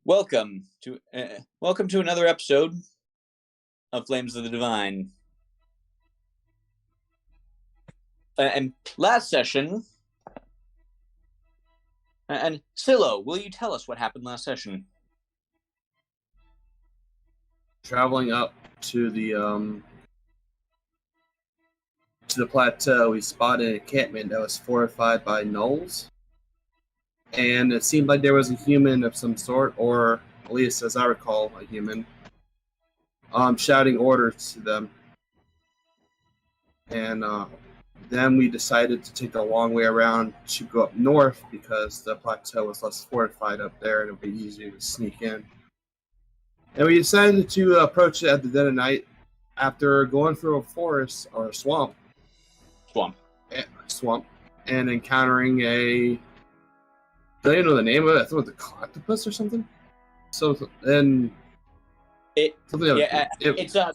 Welcome to another episode of Flames of the Divine. And last session, and Silo, will you tell us what happened last session? Traveling up to the plateau, we spotted an encampment that was fortified by gnolls, and it seemed like there was a human of some sort, or at least as I recall, a human, shouting orders to them. And then we decided to take the long way around to go up north because the plateau was less fortified up there and it would be easier to sneak in. And we decided to approach it at the dead of night after going through a forest or a swamp. Swamp. And encountering a... Do you know the name of it? I thought it was a octopus or something? So then... It's a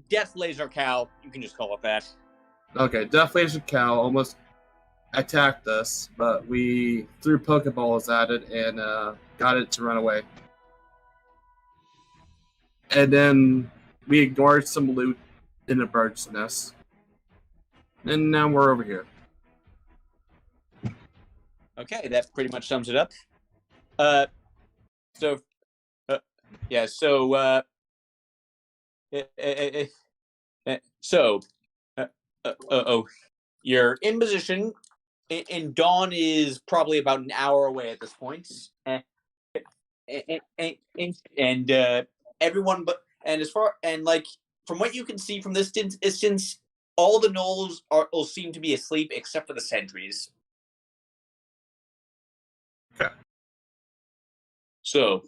Death Laser Cow. You can just call it that. Okay, Death Laser Cow almost attacked us, but we threw Pokeballs at it and got it to run away. And then we ignored some loot in a bird's nest. And now we're over here. Okay, that pretty much sums it up. You're in position, and Dawn is probably about an hour away at this point. And everyone, from what you can see from this distance, all the gnolls will seem to be asleep except for the sentries. Okay. So,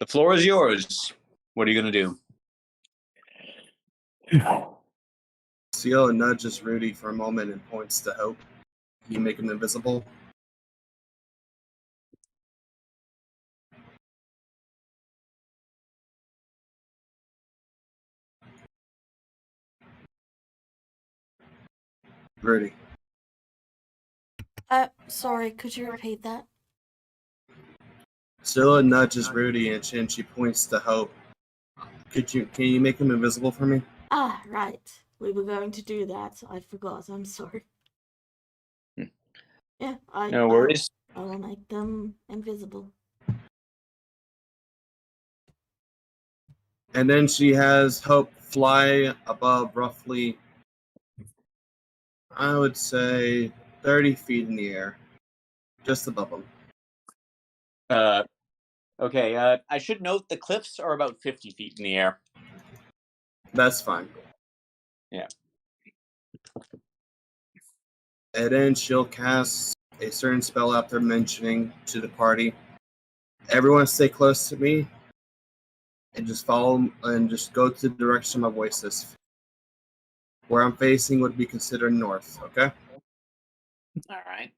the floor is yours. What are you going to do? Seal nudges Rudy for a moment and points to Hope. You make him invisible. Rudy. Sorry, could you repeat that? Scylla nudges Rudy and she points to Hope. Can you make him invisible for me? Ah, right. We were going to do that. I forgot. I'm sorry. Yeah, no worries. I will make them invisible. And then she has Hope fly above roughly, I would say, 30 feet in the air. Just above them. Okay, I should note the cliffs are about 50 feet in the air. That's fine. Yeah. And then she'll cast a certain spell after mentioning to the party. Everyone stay close to me and just follow and just go to the direction my voice is. Where I'm facing would be considered north, okay? All right.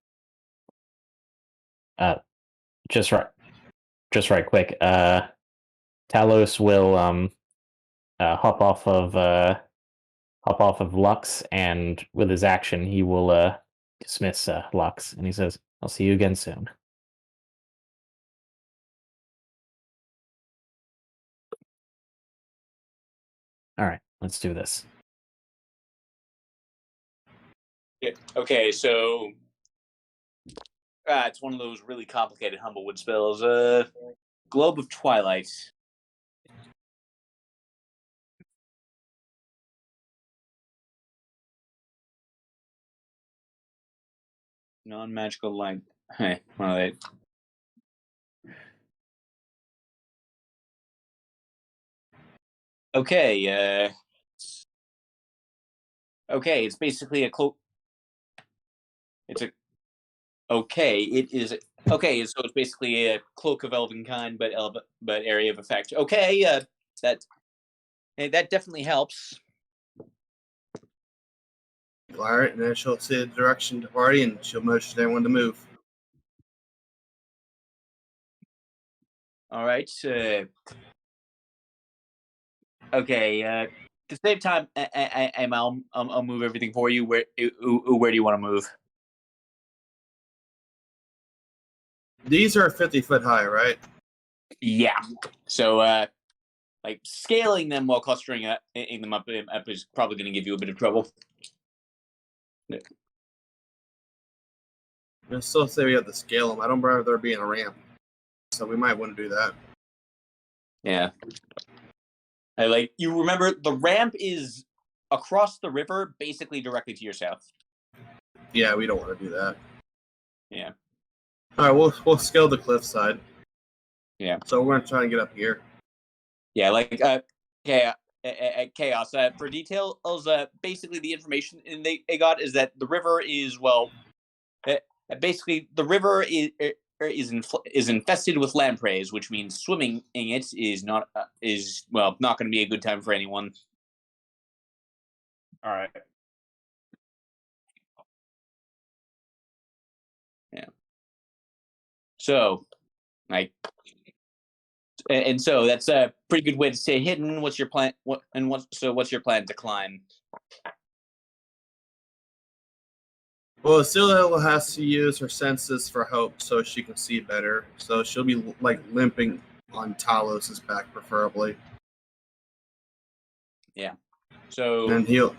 Just right quick. Talos will hop off of Lux, and with his action he will dismiss Lux, and he says, "I'll see you again soon." All right, let's do this. Okay, so it's one of those really complicated Humblewood spells. Globe of Twilight. Non-magical light. Hey, Okay, it's basically a cloak. It is okay. So it's basically a cloak of elven kind, but area of effect. Okay, that definitely helps. All right, and then she'll see the direction to the party, and she'll motion everyone to move. All right. Okay. To save time, I'll move everything for you. Where do you want to move? These are 50-foot high, right? Yeah. So, like scaling them while clustering them up is probably going to give you a bit of trouble. I still say we have to scale them. I don't remember there being a ramp, so we might want to do that. Yeah. You remember the ramp is across the river, basically directly to your south. Yeah, we don't want to do that. Yeah. All right, we'll scale the cliffside. Yeah. So we're gonna try and get up here. Yeah, chaos. For details, basically the information they got is that the river is basically the river is infested with lampreys, which means swimming in it is not not going to be a good time for anyone. All right. Yeah. So, so that's a pretty good way to stay hidden. What's your plan? What's your plan to climb? Well, Cilla has to use her senses for hope so she can see better. So she'll be like limping on Talos's back, preferably. Yeah. So and he'll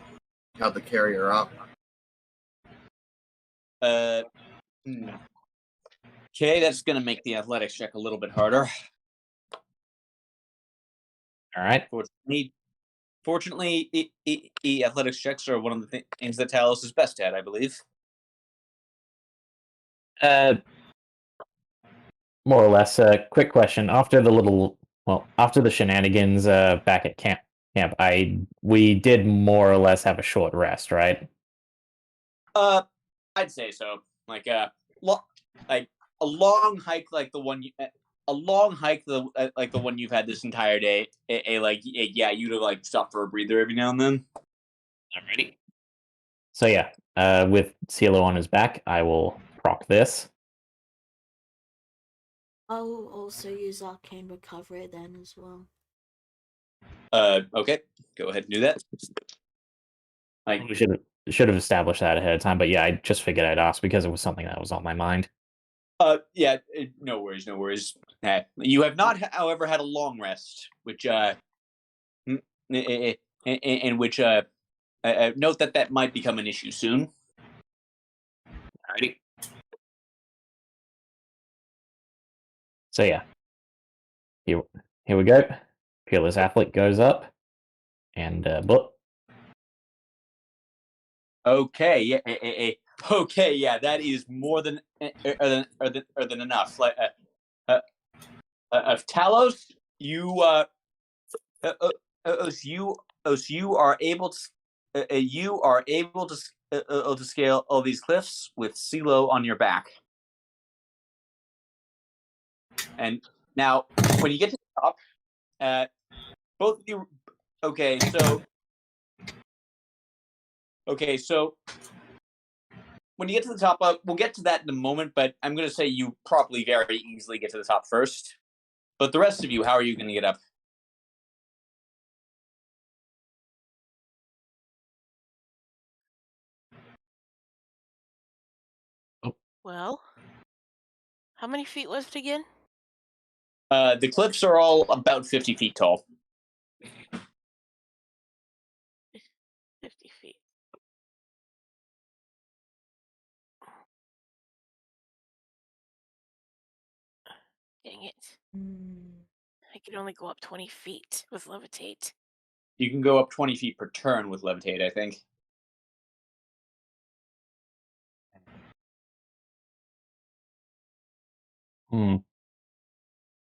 have to carry her up. Okay, that's going to make the athletics check a little bit harder. All right. Fortunately, athletics checks are one of the things that Talos is best at, I believe. More or less. Quick question. After the shenanigans back at camp, we did more or less have a short rest, right? I'd say so. Like a long hike, like the one like the one you've had this entire day. You'd have like stop for a breather every now and then. Alrighty. So yeah, with CeeLo on his back, I will proc this. I'll also use Arcane Recovery then as well. Okay, go ahead and do that. We should have established that ahead of time, but yeah, I just figured I'd ask because it was something that was on my mind. Yeah, no worries. You have not, however, had a long rest, which in which note that might become an issue soon. Alrighty. So yeah, here we go. Peerless Athlete goes up, and but. Okay, yeah, okay, yeah, that is more than enough. Like, of Talos, you are able to scale all these cliffs with CeeLo on your back. And now, when you get to the top, both of you. Okay, so when you get to the top, we'll get to that in a moment. But I'm going to say you probably very easily get to the top first. But the rest of you, how are you going to get up? Well, how many feet was it again? The cliffs are all about 50 feet tall. 50 feet. Dang it. I can only go up 20 feet with Levitate. You can go up 20 feet per turn with Levitate, I think.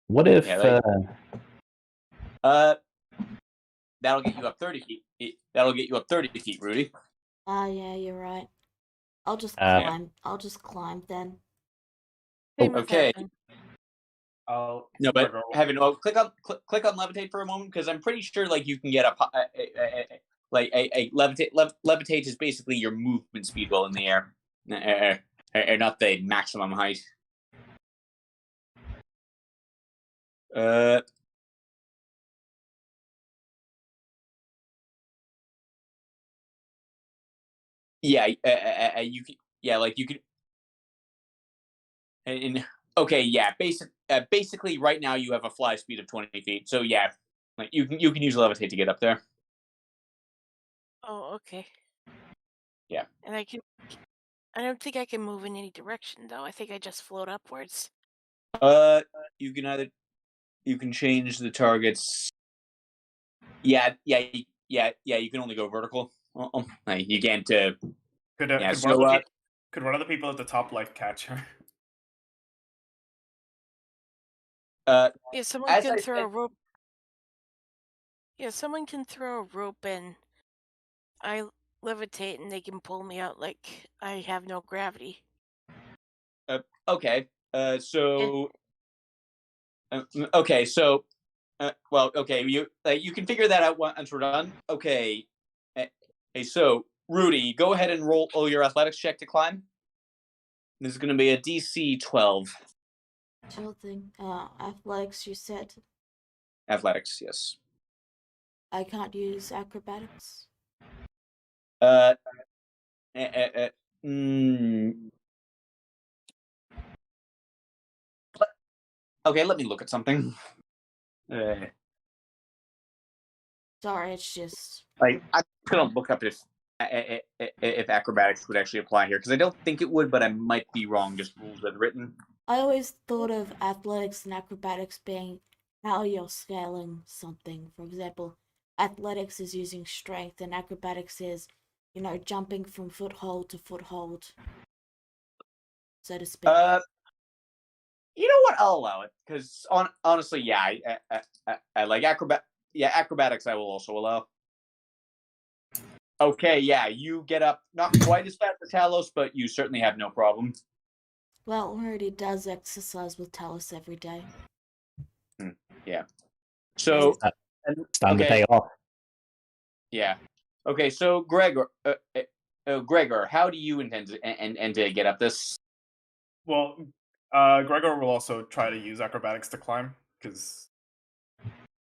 What if... that'll get you up 30 feet. That'll get you up 30 feet, Rudy. Yeah, you're right. I'll just climb. I'll just climb then. Okay. Oh no, but Heaven, click on Levitate for a moment, because I'm pretty sure like you can get levitate is basically your movement speed while in the air, not the maximum height. Yeah, you can. Yeah, like you could. Okay, yeah. Basically, right now you have a fly speed of 20 feet. So yeah, like you can use levitate to get up there. Oh, okay. Yeah. And I don't think I can move in any direction though. I think I just float upwards. You can change the targets. Yeah. You can only go vertical. You can't. Could Yeah. could one of the people at the top like catch her? Yeah, someone As can I throw a said, rope. Yeah, someone can throw a rope and I levitate and they can pull me out like I have no gravity. okay. Yeah. Okay. So. Well, okay. You can figure that out once we're done. Okay. Hey, so Rudy, go ahead and roll your athletics check to climb. This is going to be a DC 12. Sure thing. Athletics, you said. Athletics, yes. I can't use acrobatics. Uh, uh, uh, mm, okay, let me look at something. Sorry, it's just. I'm gonna look up if acrobatics would actually apply here because I don't think it would, but I might be wrong. Just rules as written. I always thought of athletics and acrobatics being how you're scaling something. For example, athletics is using strength, and acrobatics is, jumping from foothold to foothold, so to speak. You know what? I'll allow it because honestly, yeah, I like acrobat. Yeah, acrobatics I will also allow. Okay, yeah, you get up not quite as fast as Talos, but you certainly have no problem. Well, Rudy does exercise with Talus every day. Yeah. So, It's time to pay off. Yeah. Okay, so Gregor, how do you intend to get up this? Well, Gregor will also try to use acrobatics to climb because it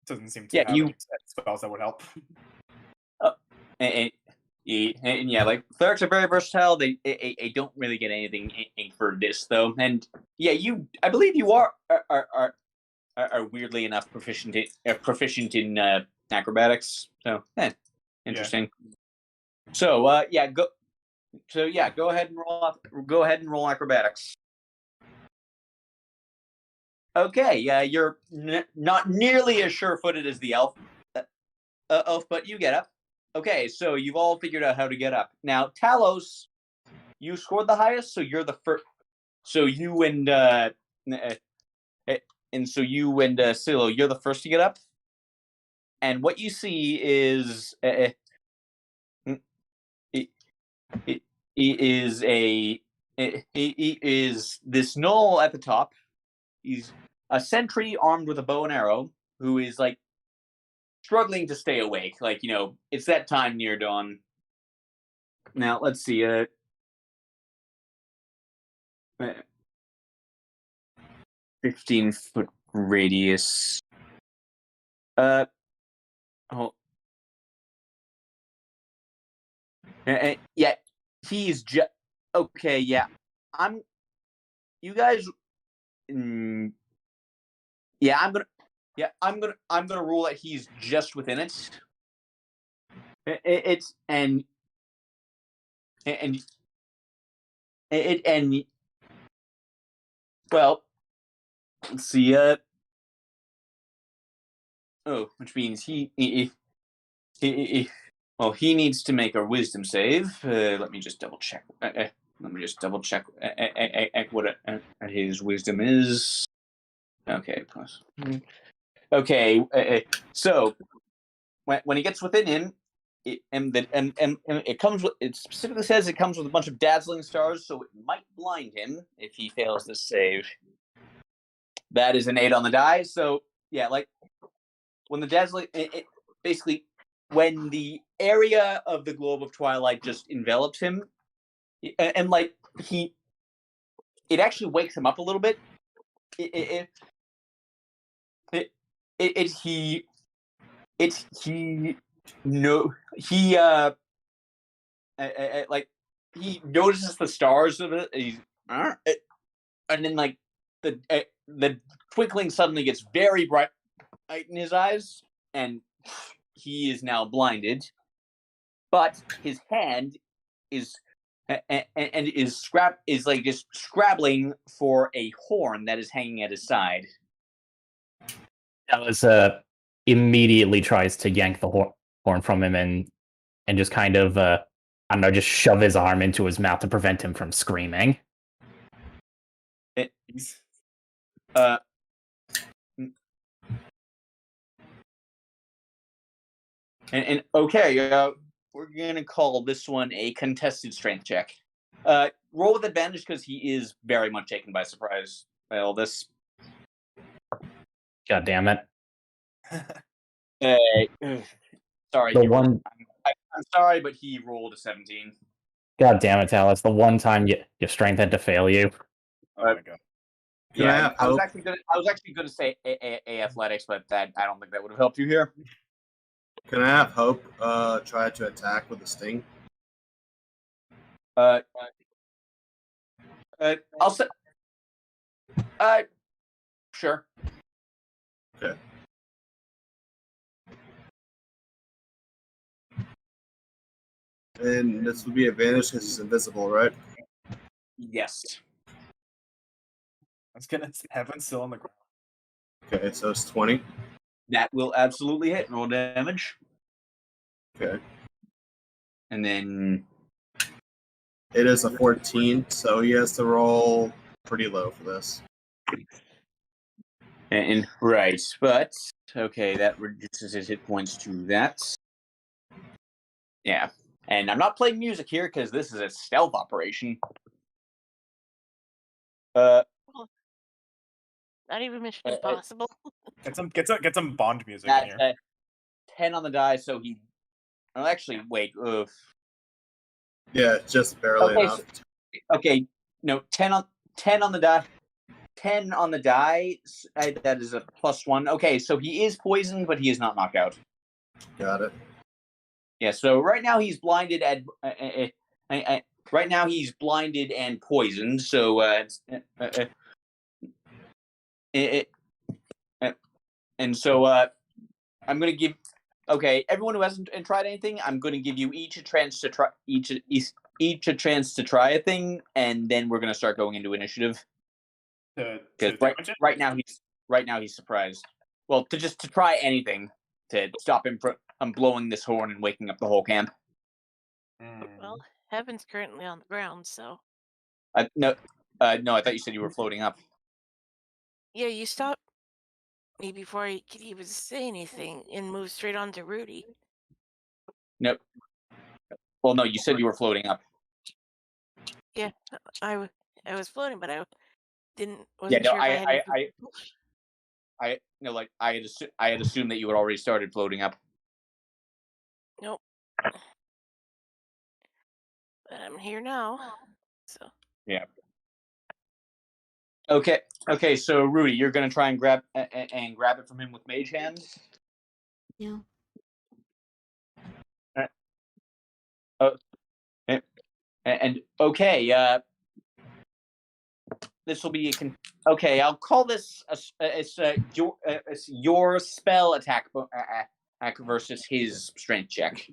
doesn't seem to have any spells that would help. And yeah, like clerics are very versatile. They don't really get anything for this though. And yeah, I believe you are weirdly enough proficient in acrobatics. So interesting. Yeah. So go ahead and roll acrobatics. Okay, yeah, you're not nearly as sure-footed as the elf, but you get up. Okay, so you've all figured out how to get up. Now, Talos, you scored the highest, so you're the first. So you and Silo, you're the first to get up. And what you see is is this gnoll at the top. He's a sentry armed with a bow and arrow who is like struggling to stay awake. Like, it's that time near dawn. Now, let's see. 15-foot radius. Yeah, he's just okay. Yeah, you guys. Yeah, I'm gonna rule that he's just within it. It's and well, let's see. Which means he needs to make a wisdom save. Let me just double check. What his wisdom is. Okay, plus. Okay, so when he gets within him, it comes with. It specifically says it comes with a bunch of dazzling stars, so it might blind him if he fails this save. That is an 8 on the die. So yeah, like when the dazzling, basically when the area of the globe of twilight just envelops him, and like it actually wakes him up a little bit. Like he notices the stars of it. And then like the twinkling suddenly gets very bright in his eyes, and he is now blinded. But his hand is is like just scrabbling for a horn that is hanging at his side. Alice immediately tries to yank the horn from him and just kind of I don't know, just shove his arm into his mouth to prevent him from screaming. And okay, we're gonna call this one a contested strength check. Roll with advantage because he is very much taken by surprise by all this. God damn it! Sorry, I'm sorry, but he rolled a 17. God damn it, Talus! The one time your strength had to fail you. Oh my god. Yeah, I was actually going to say a athletics, but that I don't think that would have helped you here. Can I have Hope try to attack with a sting? I'll say. Sure. Okay. And this would be advantage because he's invisible, right? Yes. I was gonna have him still on the ground. Okay, so it's 20. That will absolutely hit. Roll damage. Okay. And then It is a 14, so he has to roll pretty low for this. and right, but okay, that reduces his hit points to that. Yeah. And I'm not playing music here because this is a stealth operation. Not even Mission Impossible. Get some Bond music in here. 10 on the die, so he. Oh, actually, wait. Yeah, just barely enough. Okay, no, 10 on the die. 10 on the die. That is a +1. Okay, so he is poisoned, but he is not knocked out. Got it. Yeah. So right now he's blinded right now he's blinded and poisoned. So and so I'm gonna give. Okay, everyone who hasn't tried anything, I'm gonna give you each a chance to try each a chance to try a thing, and then we're gonna start going into initiative. Because right now he's surprised. Well, to try anything to stop him from blowing this horn and waking up the whole camp. Well, Heaven's currently on the ground, so. No, I thought you said you were floating up. Yeah, you stopped me before I could even say anything and moved straight on to Rudy. Nope. Well, no, you said you were floating up. Yeah, I was floating, but I wasn't no, sure if I had assumed that you had already started floating up. Nope. But I'm here now, so. Yeah. Okay. So Rudy, you're gonna try and grab it from him with mage hands. Yeah. And okay, this will be okay. I'll call this your spell attack versus his strength check.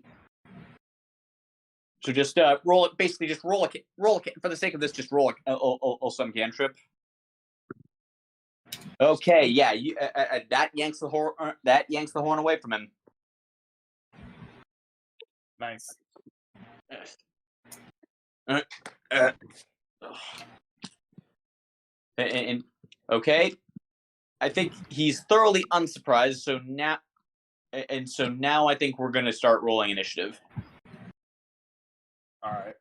So just roll it. Basically, just roll a for the sake of this. Just roll some cantrip. Okay, yeah, that yanks the horn. That yanks the horn away from him. Nice. And okay, I think he's thoroughly unsurprised. So now I think we're gonna start rolling initiative. All right.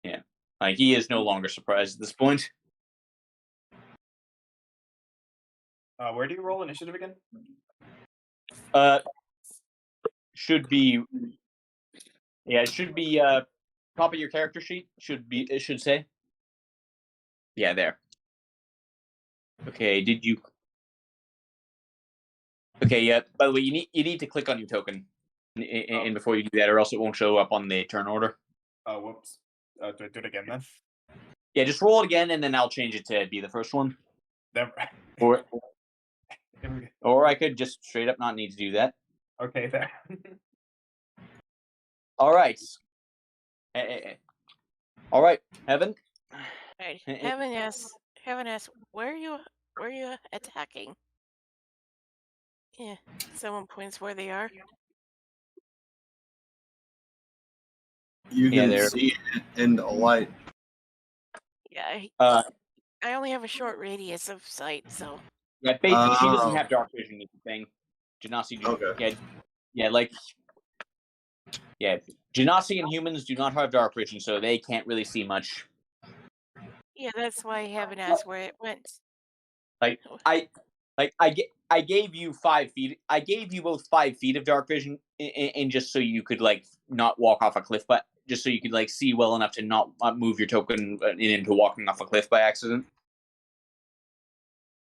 Yeah, he is no longer surprised at this point. Where do you roll initiative again? Should be. Yeah, it should be top of your character sheet. It should say. Yeah, there. Okay, did you? Okay, yeah. By the way, you need to click on your token, and before you do that, or else it won't show up on the turn order. Whoops. Do it again then. Yeah, just roll it again, and then I'll change it to be the first one. Never. Or I could just straight up not need to do that. Okay, there. All right. All right, Heaven. Right. Heaven asks, where are you attacking? Yeah. Someone points where they are. You Yeah, can there. see it in the light. Yeah. I only have a short radius of sight, so. Yeah, basically, she doesn't Oh. have dark vision. Is the thing. Genasi. Okay. Genasi and humans do not have dark vision, so they can't really see much. Yeah, that's why I haven't asked where it went. I gave you 5 feet. I gave you both 5 feet of dark vision, and just so you could not walk off a cliff, but just so you could see well enough to not move your token into walking off a cliff by accident.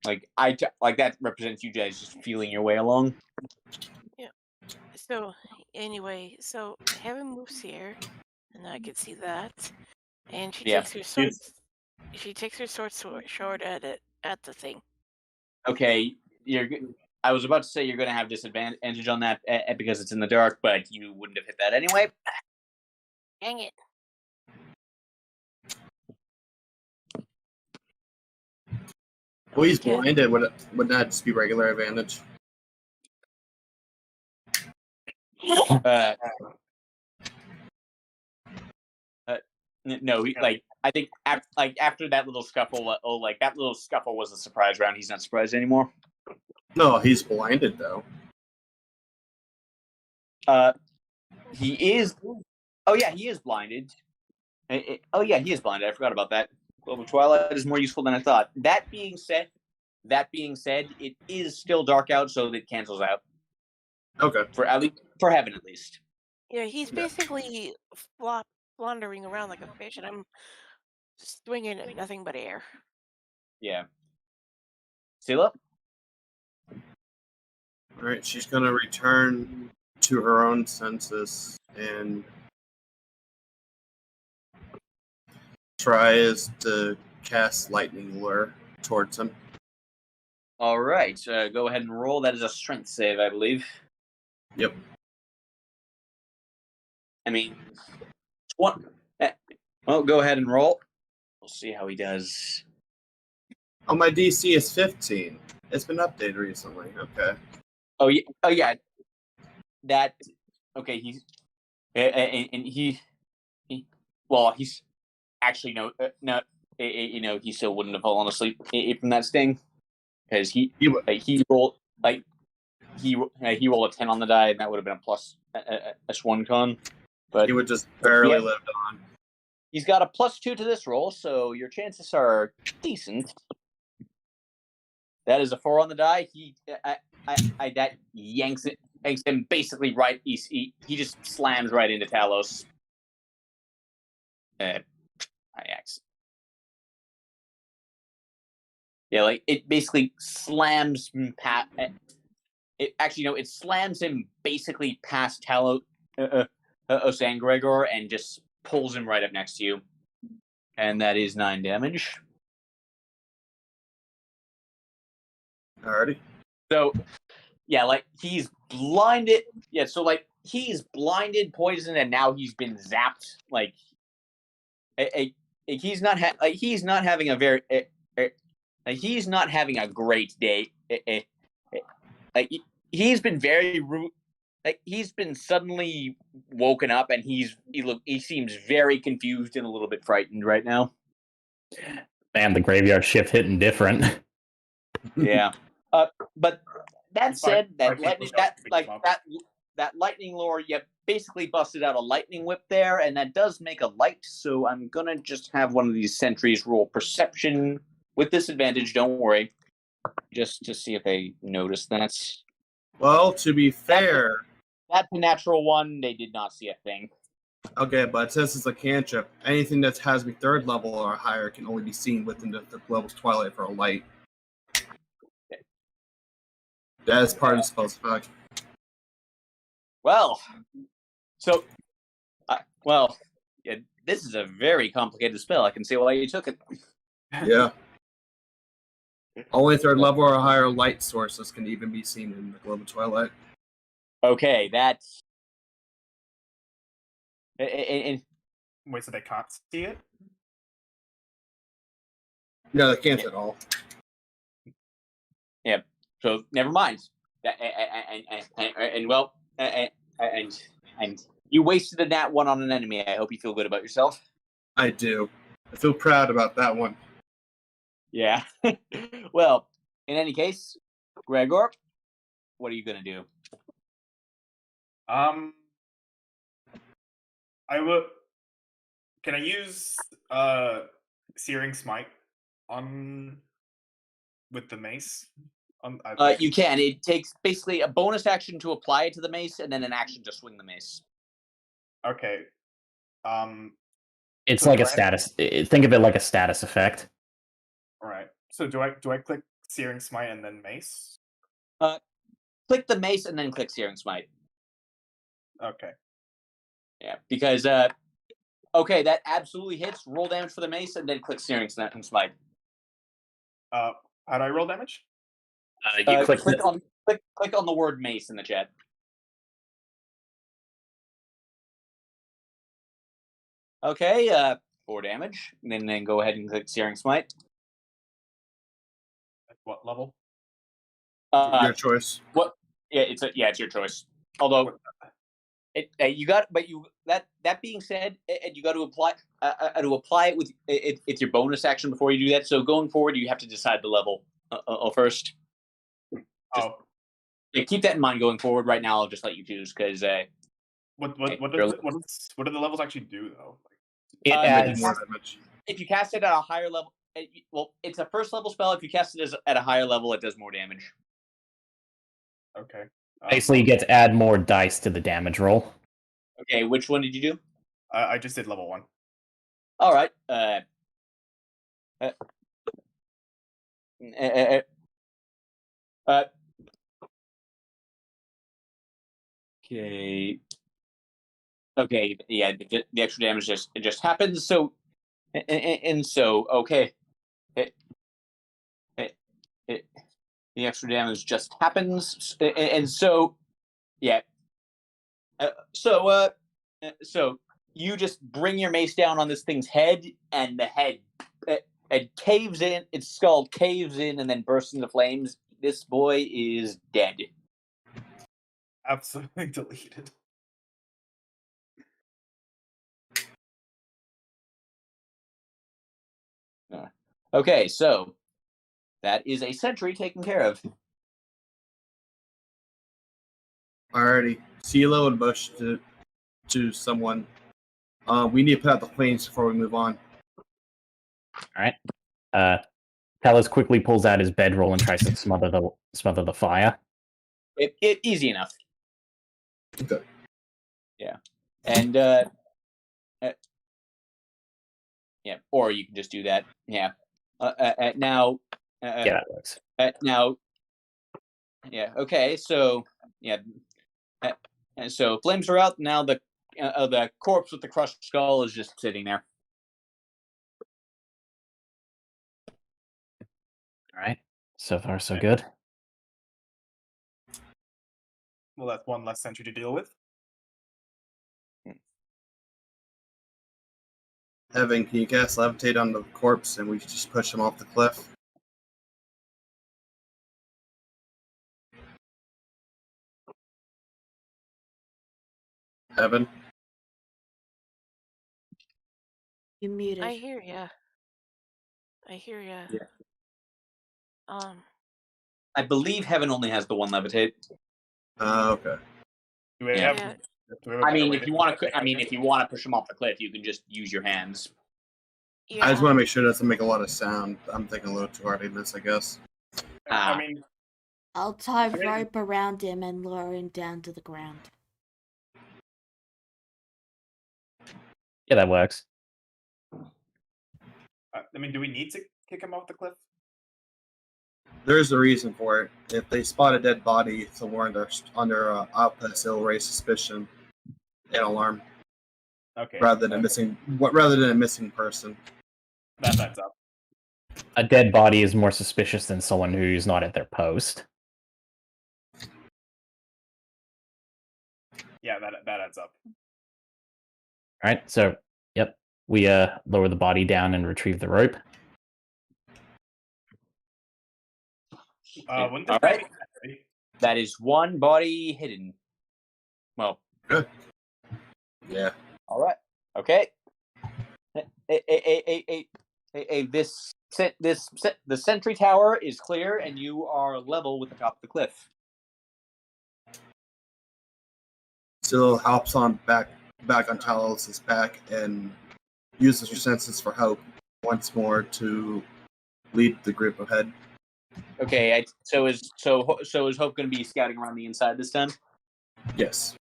That represents you guys just feeling your way along. Yeah. So anyway, Heaven moves here, and I can see that, and she takes her sword. She takes her sword at the thing. Okay, I was about to say you're going to have disadvantage on that because it's in the dark, but you wouldn't have hit that anyway. Dang it! Well, he's blinded. Would that just be regular advantage? No, I think after that little scuffle, that little scuffle was a surprise round. He's not surprised anymore. No, he's blinded though. He is. Oh yeah, he is blinded. Oh yeah, he is blinded. I forgot about that. Global Twilight is more useful than I thought. That being said, it is still dark out, so it cancels out. Okay. For Heaven at least. Yeah, he's basically floundering around like a fish, and I'm swinging at nothing but air. Yeah. Scylla? All right, she's gonna return to her own senses and tries to cast lightning lure towards him. All right, go ahead and roll. That is a strength save, I believe. Yep. I mean, well, go ahead and roll. We'll see how he does. Oh, my DC is 15. It's been updated recently. Okay. Oh yeah. That okay. He's and he he's actually no. He still wouldn't have fallen asleep from that sting because he rolled he rolled a 10 on the die, and that would have been a plus S1 con. But he would just barely lived on. He's got a +2 to this roll, so your chances are decent. That is a 4 on the die. That yanks him basically right. He just slams right into Talos. Ajax. Yeah, it basically slams him past. It slams him basically past Talos, Osangregor, and just pulls him right up next to you. And that is 9 damage. Alrighty. So, yeah, he's blinded. Yeah, so he's blinded, poisoned, and now he's been zapped. He's not having a very he's not having a great day. He's been very rude. He's been suddenly woken up, and he seems very confused and a little bit frightened right now. Man, the graveyard shift hitting different. Yeah. But that said, that lightning lore, basically busted out a lightning whip there, and that does make a light. So I'm gonna just have one of these sentries roll perception with disadvantage. Don't worry, just to see if they notice that. Well, to be fair, that's a natural one. They did not see a thing. Okay, but since it's a cantrip, anything that has me 3rd level or higher can only be seen within the level's Twilight for a light. That is part of the spell's effect. Well, so, Yeah, this is a very complicated spell. I can see why you took it. Yeah. Only third level or higher light sources can even be seen in the global twilight. Okay, that's. And Wait, so they can't see it? No, they can't at all. Yeah. So never mind. And well, and you wasted a nat 1 on an enemy. I hope you feel good about yourself. I do. I feel proud about that one. Yeah. Well, in any case, Gregor, what are you gonna do? I will. Can I use Searing Smite on with the mace? You can. It takes basically a bonus action to apply it to the mace, and then an action to swing the mace. Okay. It's So like do a I- status. Think of it like a status effect. All right. So do I click Searing Smite and then mace? Click the mace and then click Searing Smite. Okay. Yeah, because okay, that absolutely hits. Roll damage for the mace, and then click Searing Smite. How do I roll damage? You click click on the word mace in the chat. Okay, 4 damage, and then go ahead and click Searing Smite. At what level? Your choice. What? Yeah, it's your choice. Although, that being said, you got to apply it with it's your bonus action before you do that. So going forward, you have to decide the level first. Yeah, keep that in mind going forward. Right now, I'll just let you choose because what do the levels actually do though? it adds more damage. If you cast it at a higher level, well, it's a first level spell. If you cast it at a higher level, it does more damage. Okay. basically you get to add more dice to the damage roll. Okay, which one did you do? I just did level 1. All right. Okay. Okay. Yeah. The extra damage just happens. So, and so okay. The extra damage just happens, and so yeah. So you just bring your mace down on this thing's head, and the head it caves in. Its skull caves in, and then bursts into flames. This boy is dead. Absolutely deleted. Okay, so that is a sentry taken care of. Alrighty. CeeLo and Bush to someone. We need to put out the flames before we move on. All right. Talos quickly pulls out his bedroll and tries to smother the fire. Easy enough. Okay. Yeah, and yeah, or you can just do that. Yeah. Now. Yeah, that works. Now. Yeah. Okay. So yeah. And so flames are out. Now the corpse with the crushed skull is just sitting there. All right. So far, so good. Well, that's one less sentry to deal with. Evan, can you cast Levitate on the corpse and we can just push him off the cliff? Evan? You muted. I hear ya. Yeah. I believe Heaven only has the one levitate. Okay. Do we Yeah. have, I mean, if you want to push him off the cliff, you can just use your hands. Yeah. I just want to make sure it doesn't make a lot of sound. I'm thinking a little too hard in this, I guess. I mean, I'll tie rope around him and lower him down to the ground. Yeah, that works. I mean, do we need to kick him off the cliff? There's a reason for it. If they spot a dead body somewhere under outpost, it'll raise suspicion and alarm. Okay. rather than a missing person. That adds up. A dead body is more suspicious than someone who's not at their post. Yeah, that adds up. All right, so yep, we lower the body down and retrieve the rope. Wouldn't All this right. be That is one body hidden. Well, Good. Yeah. all right. Okay. The sentry tower is clear, and you are level with the top of the cliff. Still hops on back on Talos' back and uses her senses for hope once more to lead the group ahead. Okay. So is Hope going to be scouting around the inside this time? Yes.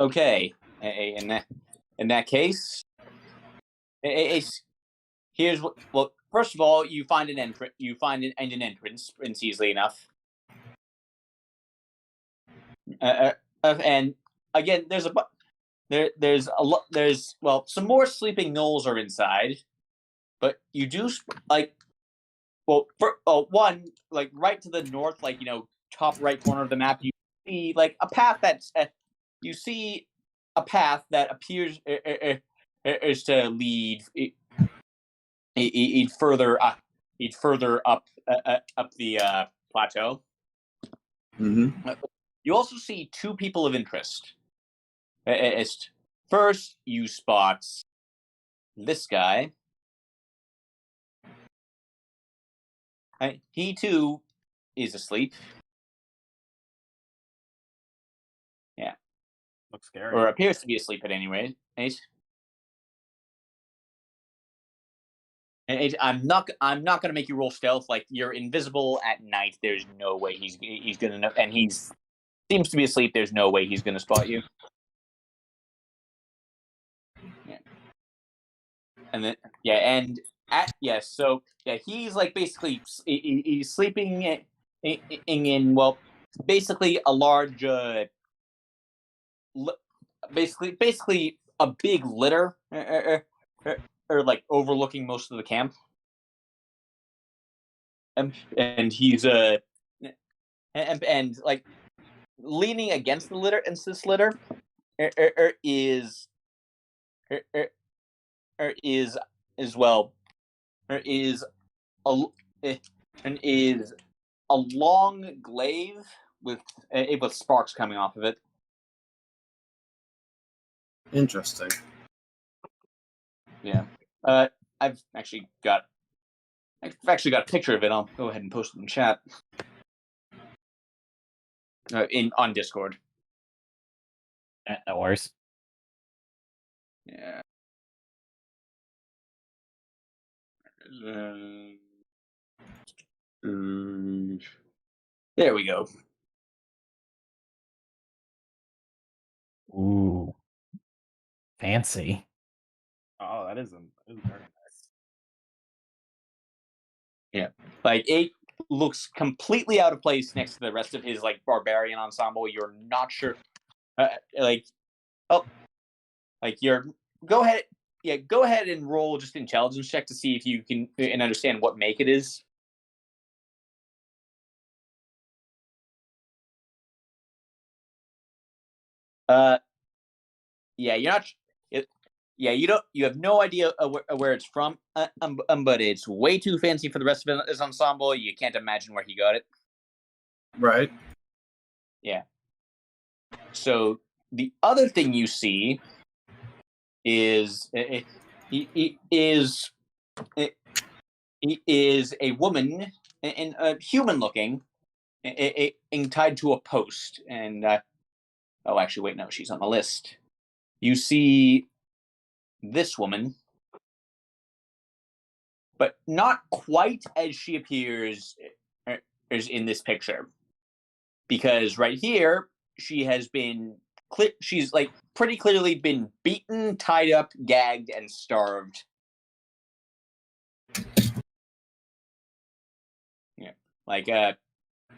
Okay. In that case, here's what. Well, first of all, you find an entrance. You find an entrance, easily enough. And again, there's some more sleeping gnolls are inside, but you do one, like right to the north, like top right corner of the map, you see like a path that appears is to lead further up the plateau. Mm-hmm. You also see two people of interest. First, you spot this guy. He too is asleep. Yeah. Looks scary. Or appears to be asleep at any rate. I'm not going to make you roll stealth. Like, you're invisible at night. There's no way he's going to know. And he seems to be asleep. There's no way he's going to spot you. Yeah. And then so he's like basically he's sleeping in basically a large basically a big litter or like overlooking most of the camp, and he's and like leaning against the litter, and this litter is a long glaive with sparks coming off of it. Interesting. Yeah. I've actually got a picture of it. I'll go ahead and post it in chat. On Discord. No worries. Yeah. There we go. Ooh. Fancy. Oh, that is very nice. Yeah. Like, it looks completely out of place next to the rest of his like barbarian ensemble. You're not sure go ahead and roll just intelligence check to see if you can and understand what make it is. You're not. You have no idea where it's from, but it's way too fancy for the rest of his ensemble. You can't imagine where he got it. Right. Yeah. So the other thing you see is a woman, and human looking, and tied to a post. And actually, wait, no, she's on the list. You see this woman, but not quite as she appears is in this picture, because right here she has been she's like pretty clearly been beaten, tied up, gagged, and starved. Yeah, like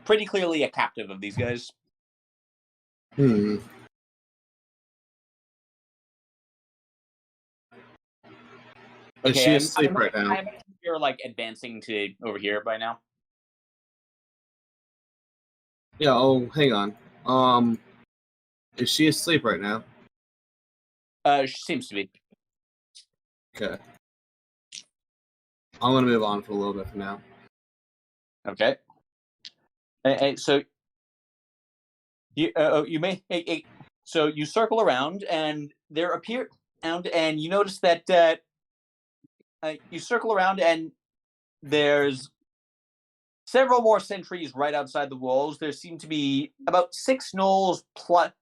pretty clearly a captive of these guys. Is she asleep right now? I'm you're like advancing to over here by now. Yeah. Oh, hang on. Is she asleep right now? She seems to be. Okay. I'm gonna move on for a little bit for now. Okay. So you may so you circle around and there appear and you notice that you circle around and there's several more sentries right outside the walls. There seem to be about 6 gnolls plus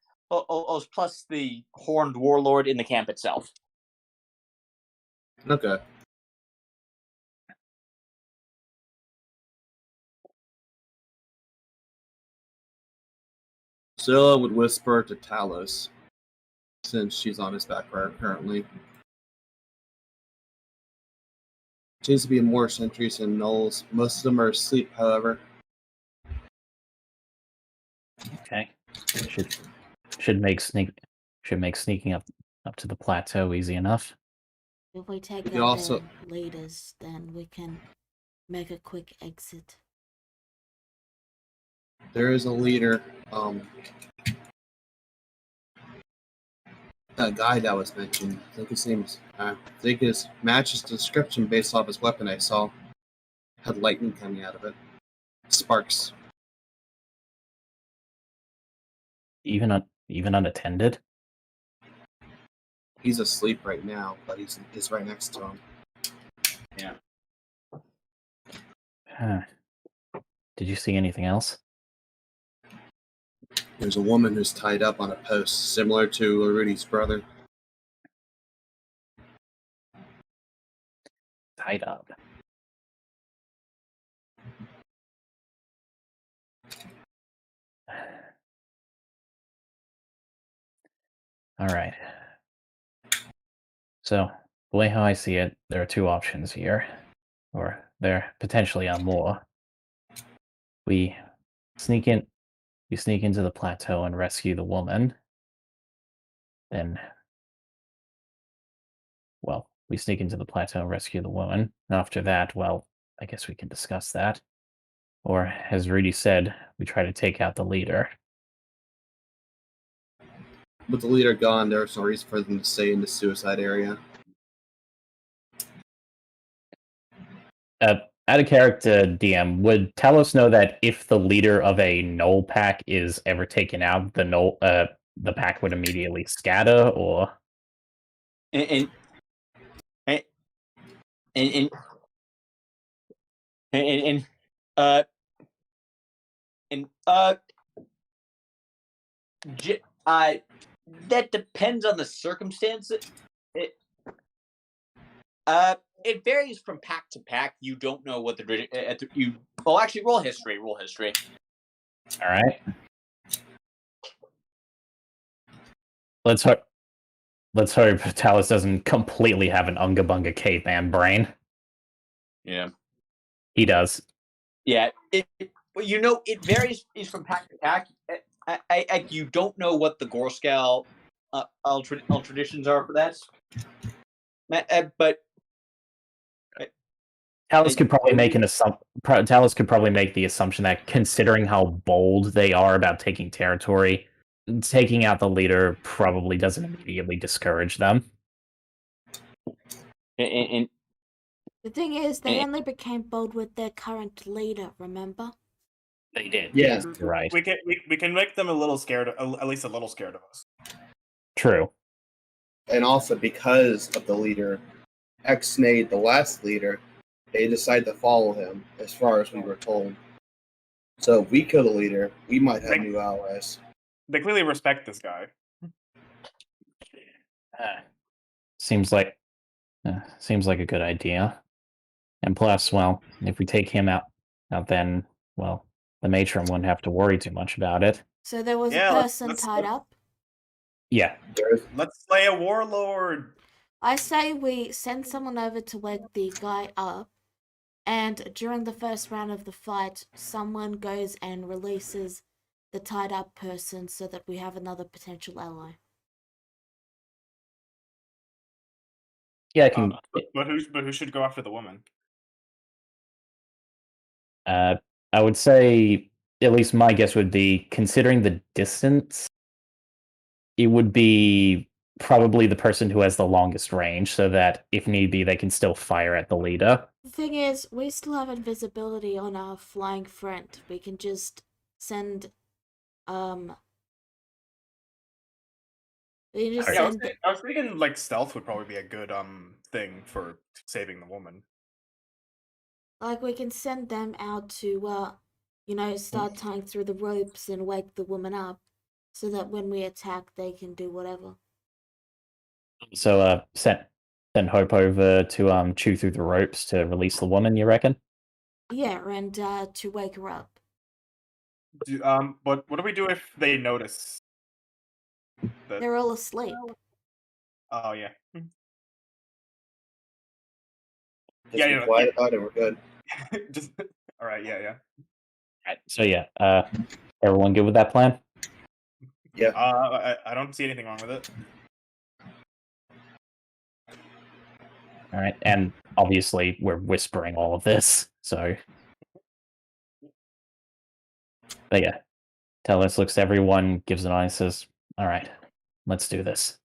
the horned warlord in the camp itself. Okay. Zilla would whisper to Talos, since she's on his back currently. Seems to be more sentries and gnolls. Most of them are asleep, however. Okay. Should make sneaking up to the plateau easy enough. If we take You out also- the leaders, then we can make a quick exit. There is a leader. That guy that was mentioned. I think his name's. I think his matches description based off his weapon I saw. Had lightning coming out of it. Sparks. Even unattended. He's asleep right now, but he's right next to him. Yeah. Huh. Did you see anything else? There's a woman who's tied up on a post, similar to Rudy's brother. Tied up. All right. So, the way how I see it, there are 2 options here, or there potentially are more. We sneak into the plateau and rescue the woman. Then, well, we sneak into the plateau and rescue the woman. After that, well, I guess we can discuss that. Or, as Rudy said, we try to take out the leader. With the leader gone, there's no reason for them to stay in the suicide area. Out of character, DM, would Talos know that if the leader of a gnoll pack is ever taken out, the pack would immediately scatter, or? And that depends on the circumstances. It varies from pack to pack. You don't know what well, actually, roll history. Roll history. All right. Let's hope Talos doesn't completely have an Unga Bunga caveman brain. Yeah. He does. Yeah. It varies from pack to pack. You don't know what the Gorscal traditions are for that. But Talos could probably make Talos could probably make the assumption that, considering how bold they are about taking territory, taking out the leader probably doesn't immediately discourage them. And The thing is, they only became bold with their current leader, remember? They did. Yes. You're right. We can make them a little scared, at least a little scared of us. True. And also because of the leader, ex-nade the last leader, they decided to follow him, as far as we were told. So if we kill the leader, we might have new allies. They clearly respect this guy. Seems like a good idea. And plus, well, if we take him out, then, well, the matron wouldn't have to worry too much about it. So there was a person tied up? Yeah. Let's slay a warlord! I say we send someone over to wake the guy up, and during the first round of the fight, someone goes and releases the tied up person so that we have another potential ally. Yeah, I can. But who should go after the woman? I would say, at least my guess would be, considering the distance, it would be probably the person who has the longest range, so that if need be, they can still fire at the leader. The thing is, we still have invisibility on our flying friend. We can just send, we can just Yeah, send. I was thinking like stealth would probably be a good thing for saving the woman. Like, we can send them out to, start tying through the ropes and wake the woman up, so that when we attack, they can do whatever. So, send Hope over to chew through the ropes to release the woman. You reckon? Yeah, and to wake her up. But what do we do if they notice? They're all asleep. Oh yeah. Just be quiet about it. We're good. Just all right. Yeah. Right. So yeah, everyone good with that plan? Yeah. I don't see anything wrong with it. All right, and obviously we're whispering all of this, so. But yeah, Talos looks to everyone, gives an eye, and says, "All right, let's do this."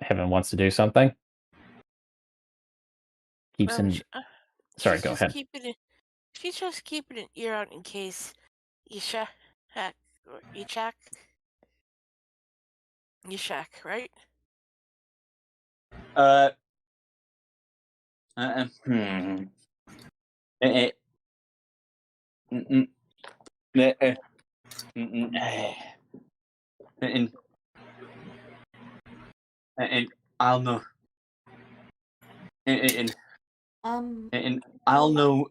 Heaven wants to do something. Keeps in. Sorry, go ahead. She's just keeping an ear out in case Yishak, right? And I'll know. And I'll know.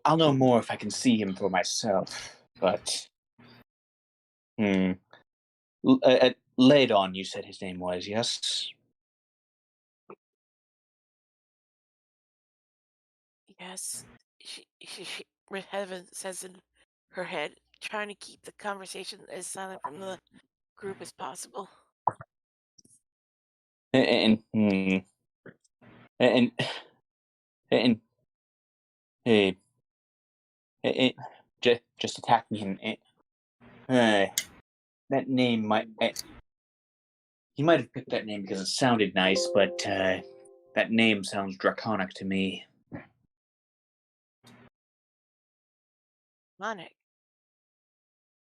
I'll know more if I can see him for myself. But, laid on. You said his name was, yes. Yes. She Heaven says in her head, trying to keep the conversation as silent from the group as possible. And hey, just attack me and that name might. He might have picked that name because it sounded nice, but that name sounds draconic to me.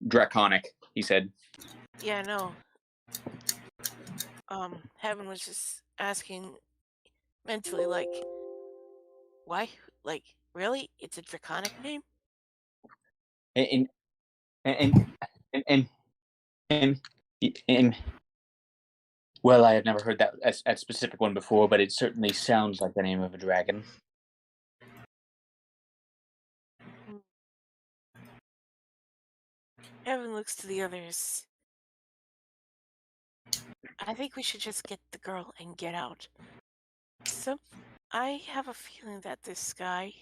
Draconic, he said. Yeah, no. Heaven was just asking mentally, like, why? Like, really? It's a draconic name? And well, I have never heard that specific one before, but it certainly sounds like the name of a dragon. Heaven looks to the others. I think we should just get the girl and get out. I have a feeling that this guy,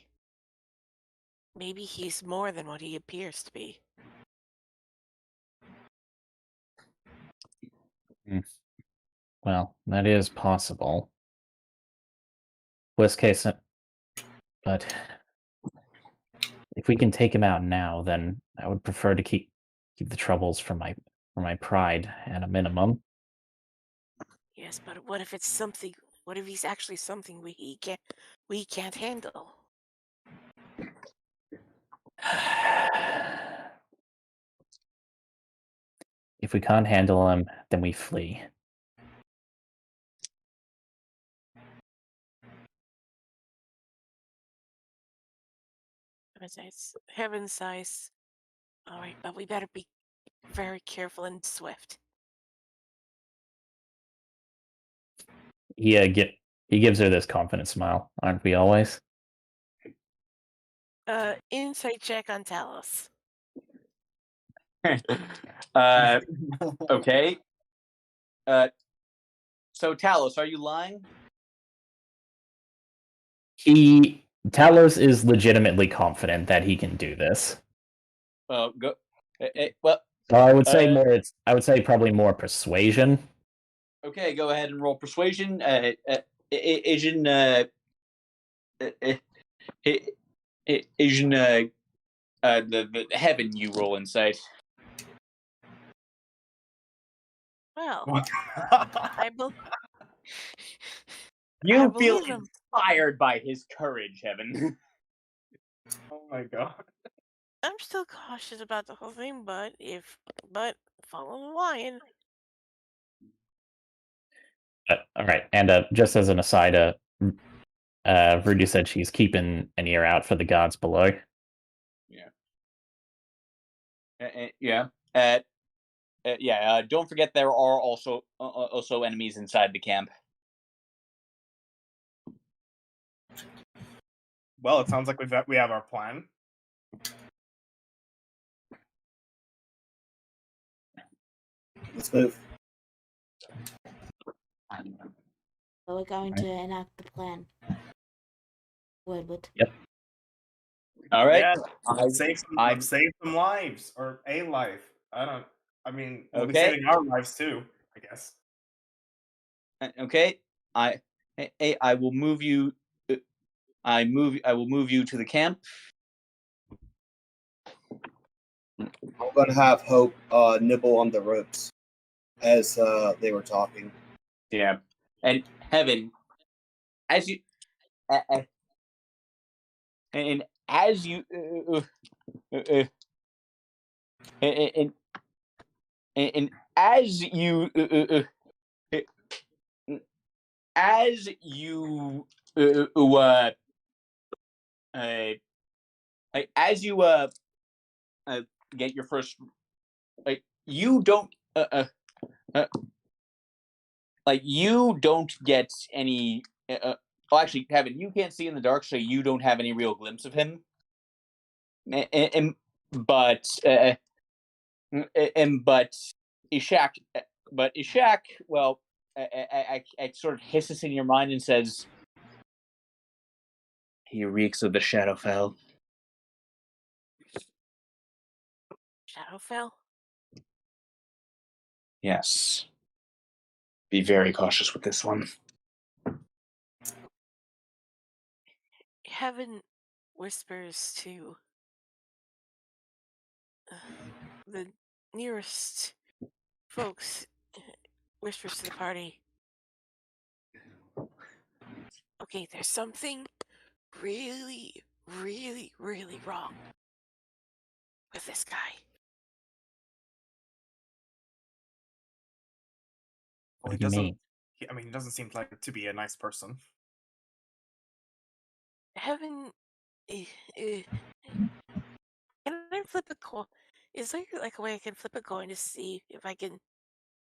maybe he's more than what he appears to be. Well, that is possible. Worst case, but if we can take him out now, then I would prefer to keep the troubles for my pride at a minimum. Yes, but what if it's something? What if he's actually something we can't handle? If we can't handle him, then we flee. Heaven sighs. All right, but we better be very careful and swift. He gives her this confident smile. Aren't we always? Insight check on Talos. Okay. So Talos, are you lying? Talos is legitimately confident that he can do this. Go. So I would say more. I would say probably more persuasion. Okay, go ahead and roll persuasion. Asian, Asian, the heaven you roll insight. Well, I believe You feel him. inspired by his courage, Heaven. Oh my god. I'm still cautious about the whole thing, but follow the lion. All right, and just as an aside, Rudy said she's keeping an ear out for the guards below. Yeah. Don't forget there are also enemies inside the camp. Well, it sounds like we have our plan. Let's move. So we're going to enact the plan. Woodward. Yep. All right. Yeah, save some lives, or a life. I mean, we'll be Okay. saving our lives too, I guess. Okay. I will move you. I will move you to the camp. I'm gonna have Hope nibble on the ropes as they were talking. Yeah, and Heaven, as you and as you and as you as you as you get your first, like, you don't like, you don't get any well, actually, Heaven, you can't see in the dark, so you don't have any real glimpse of him. But Ishak, well, I sort of hisses in your mind and says, "He reeks of the Shadowfell." Shadowfell? Yes. Be very cautious with this one. Heaven whispers to the nearest folks, whispers to the party. Okay, there's something really, really, really wrong with this guy. Well, What do you mean? He doesn't seem like to be a nice person. Heaven, can I flip a coin? Is there like a way I can flip a coin to see if I can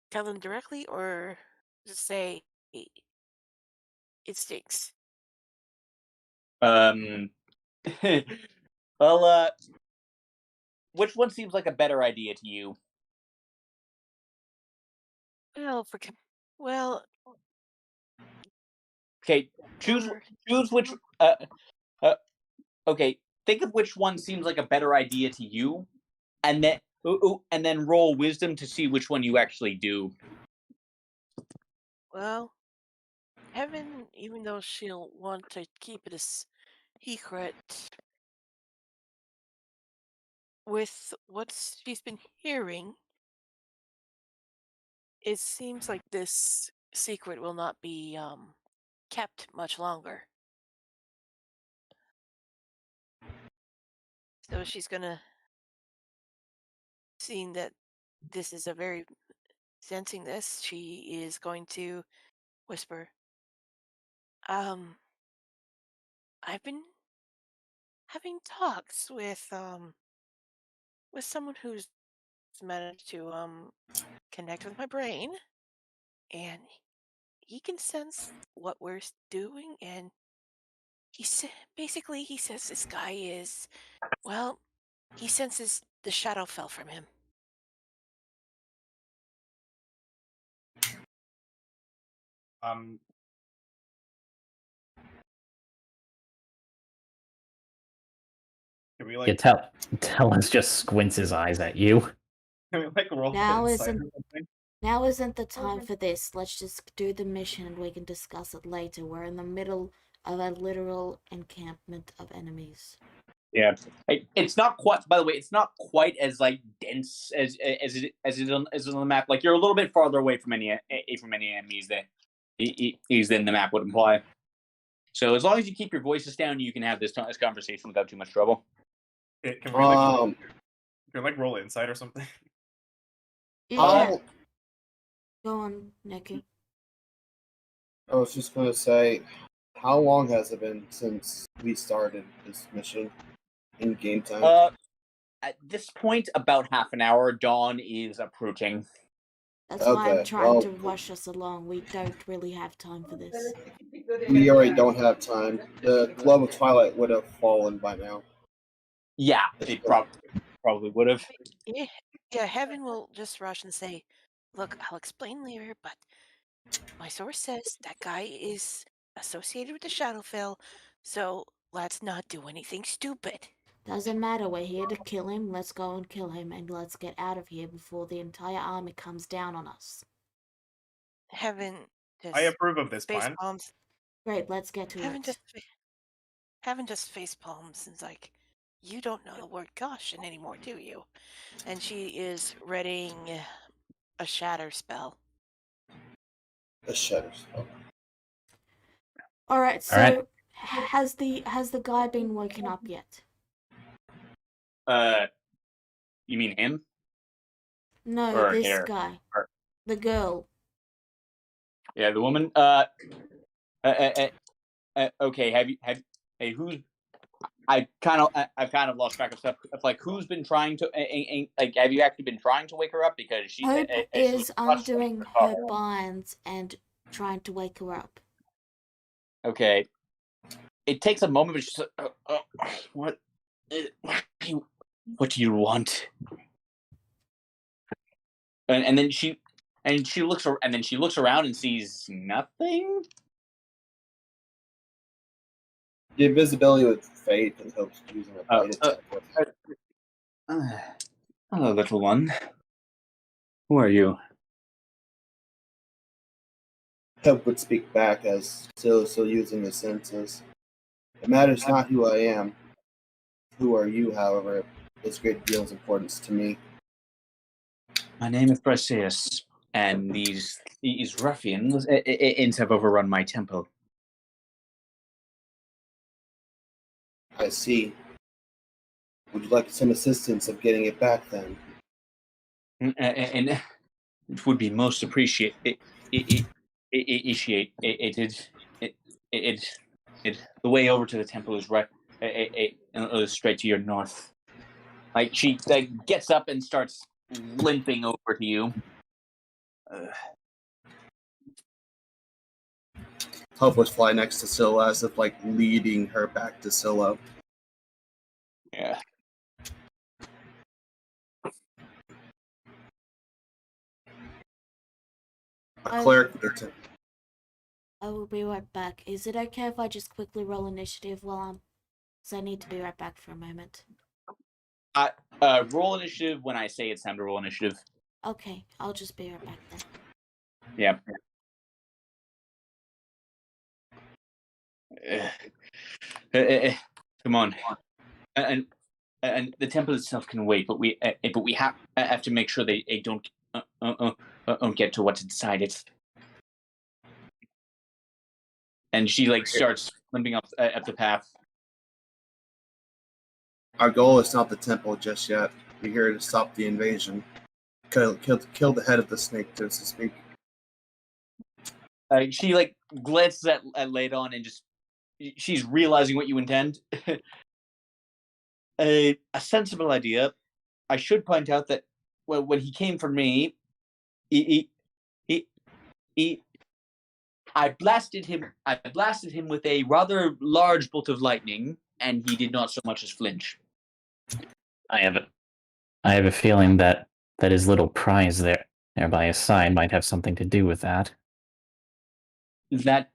tell them directly, or just say it stinks? Well, which one seems like a better idea to you? Well, Okay, choose which. Okay, think of which one seems like a better idea to you, and then roll wisdom to see which one you actually do. Well, Heaven, even though she'll want to keep it a secret, with what she's been hearing, it seems like this secret will not be kept much longer. So she's gonna, seeing that this is a very sensing this, she is going to whisper, I've been having talks with someone who's managed to connect with my brain, and he can sense what we're doing, and basically he says this guy is, well, he senses the shadow fell from him. Um, Can we Yeah, Talon's just squints his eyes at you. Can we like roll Now insight isn't- or something? Now isn't the time for this. Let's just do the mission and we can discuss it later. We're in the middle of a literal encampment of enemies. Yeah, it's not quite. By the way, it's not quite as like dense as it is on the map. Like you're a little bit farther away from any enemies than the map would imply. So as long as you keep your voices down, you can have this conversation without too much trouble. Can we like roll insight or something? Yeah. Go on, Nikki. I was just going to say, how long has it been since we started this mission in game time? At this point, about half an hour. Dawn is approaching. That's why I'm Okay, trying well- to rush us along. We don't really have time for this. We already don't have time. The Globe of Twilight would have fallen by now. Yeah, it probably would have. Yeah, Heaven will just rush and say, "Look, I'll explain later, but my source says that guy is associated with the Shadowfell, so let's not do anything stupid." Doesn't matter, we're here to kill him. Let's go and kill him and let's get out of here before the entire army comes down on us. Heaven just I approve of this face plan. palms. Great, let's get to it. Heaven just face palms and is like, "You don't know the word caution anymore, do you?" And she is readying a shatter spell. The shutters. Oh. Alright, so Alright. has the guy been woken up yet? You mean him? No, Or this here. guy. Or- The girl. Yeah, the woman. Okay. Hey, who's? I've kind of lost track of stuff. Of like, who's been trying to? Like, have you actually been trying to wake her up? Because she Hope is she- undoing her binds and trying to wake her up. Okay. It takes a moment, but she's like, what? What do you want? And then she looks around and sees nothing. The invisibility would fade and Hope's using a blade attack. Hello, little one. Who are you? Hope would speak back as still using his senses. It matters not who I am. Who are you, however, is a great deal of importance to me. My name is Briseus, and these ruffians have overrun my temple. I see. Would you like some assistance of getting it back then? And it would be most appreciated. The way over to the temple is right. Straight to your north. Like she gets up and starts limping over to you. Hope would fly next to Scylla as if like leading her back to Scylla. Yeah. A cleric would attempt. I will be right back. Is it okay if I just quickly roll initiative while I'm... Because I need to be right back for a moment. Roll initiative when I say it's time to roll initiative. Okay, I'll just be right back then. Yeah. Come on. And the temple itself can wait, but we have to make sure they don't get to what's inside it. And she starts limping up the path. Our goal is not the temple just yet. We're here to stop the invasion. Kill the head of the snake, so to speak. She glances at Ladon and she's realizing what you intend. A sensible idea. I should point out that when he came for me, I blasted him with a rather large bolt of lightning, and he did not so much as flinch. I have a feeling that his little prize there by his side might have something to do with that. That,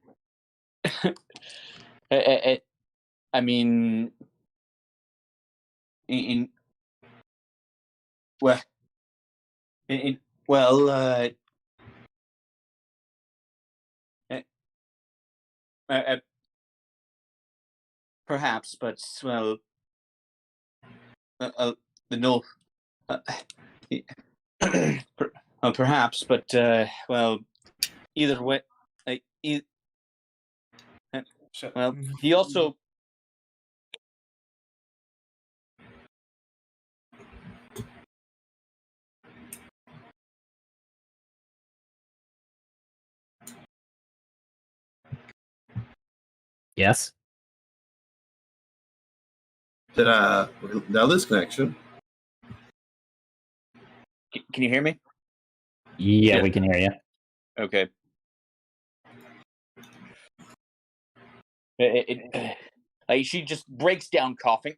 I mean, well, Well, perhaps, but well, the no, perhaps, but well, either way, like, well, he also. Yes? Did now this connection? Can you hear me? Yeah, Yeah. we can hear you. Okay. Like she just breaks down coughing.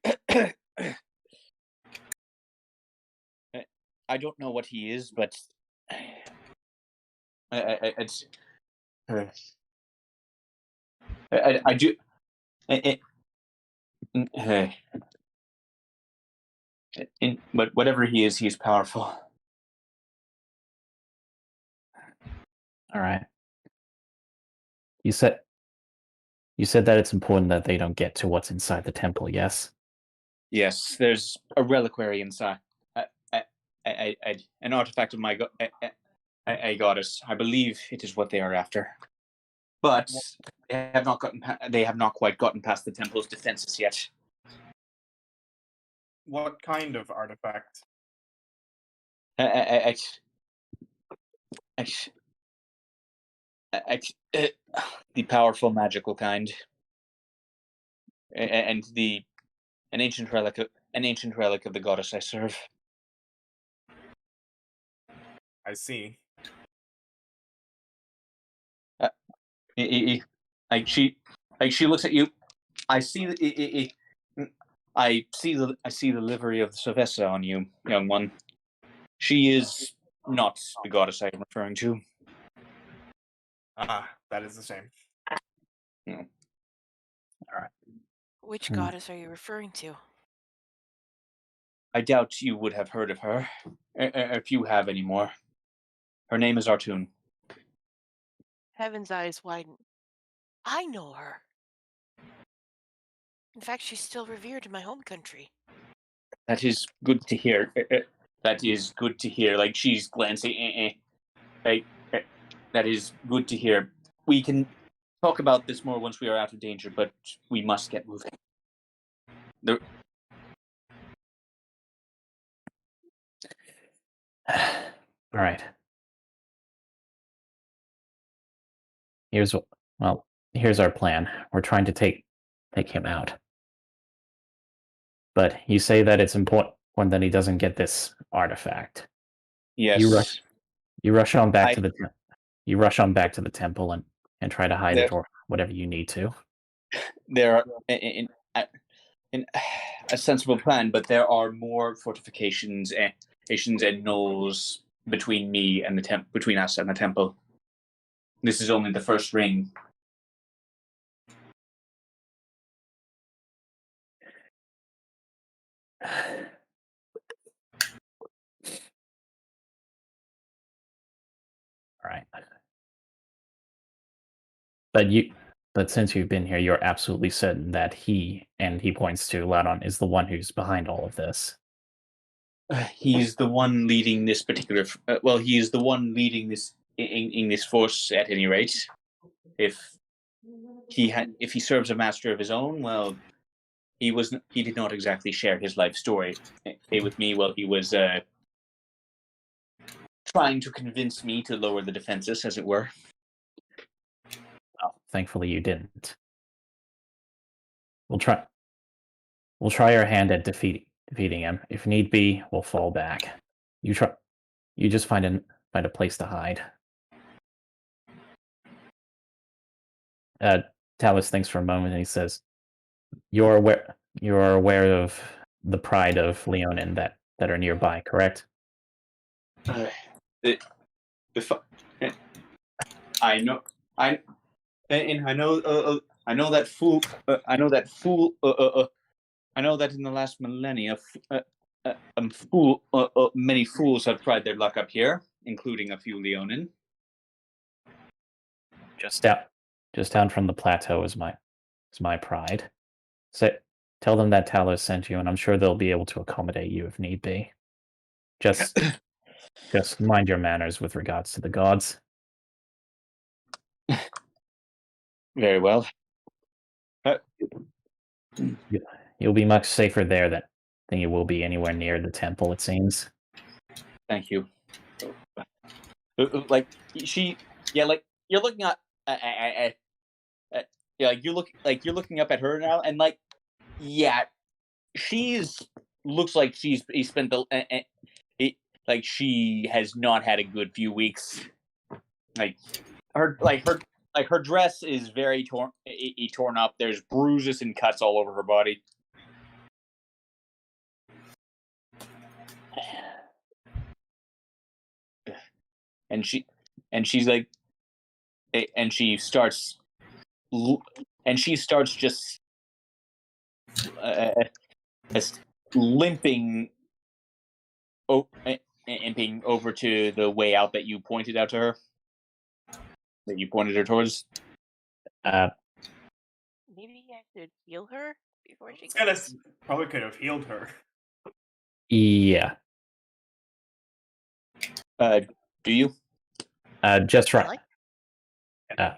I don't know what he is, but it's. I do. But whatever he is, he's powerful. All right. You said that it's important that they don't get to what's inside the temple, yes? Yes, there's a reliquary inside. An artifact of my a goddess. I believe it is what they are after. But they have not quite gotten past the temple's defenses yet. What kind of artifact? The powerful magical kind, and an ancient relic of the goddess I serve. I see. She looks at you. I see the livery of the Sylvester on you, young one. She is not the goddess I am referring to. Ah, that is the same. No. All right. Which goddess are you referring to? I doubt you would have heard of her, if you have any more. Her name is Artun. Heaven's eyes widen. I know her. In fact, she's still revered in my home country. That is good to hear. That is good to hear. Like she's glancing. That is good to hear. We can talk about this more once we are out of danger, but we must get moving. All right. Here's our plan. We're trying to take him out. But you say that it's important that he doesn't get this artifact. Yes. You rush on back to the temple and try to hide it or whatever you need to. There are in a sensible plan, but there are more fortifications and knolls between me and between us and the temple. This is only the first ring. All right. But since you've been here, you're absolutely certain that he points to Ladon, is the one who's behind all of this. He's the one leading this particular. He is the one leading this in this force at any rate. If he serves a master of his own, well, he did not exactly share his life story with me. Well, he was trying to convince me to lower the defenses, as it were. Well, thankfully you didn't. We'll try our hand at defeating him. If need be, we'll fall back. You just find a place to hide. Talis thinks for a moment and he says, You're aware of the pride of Leonin that are nearby, correct? I know that fool. I know that in the last millennia, Many fools have tried their luck up here, including a few Leonin. Just down from the plateau is my pride. So tell them that Talos sent you, and I'm sure they'll be able to accommodate you if need be. Just mind your manners with regards to the gods. Very well. You'll be much safer there than you will be anywhere near the temple, it seems. Thank you. Like like you're looking at, you're looking up at her now, and like, yeah, looks like he spent like she has not had a good few weeks. Her dress is very torn up. There's bruises and cuts all over her body. And she's like, and she starts just limping over to the way out that you pointed out to her, that you pointed her towards. Maybe I should heal her before she probably could have healed her. Yeah. Do you? Just right. I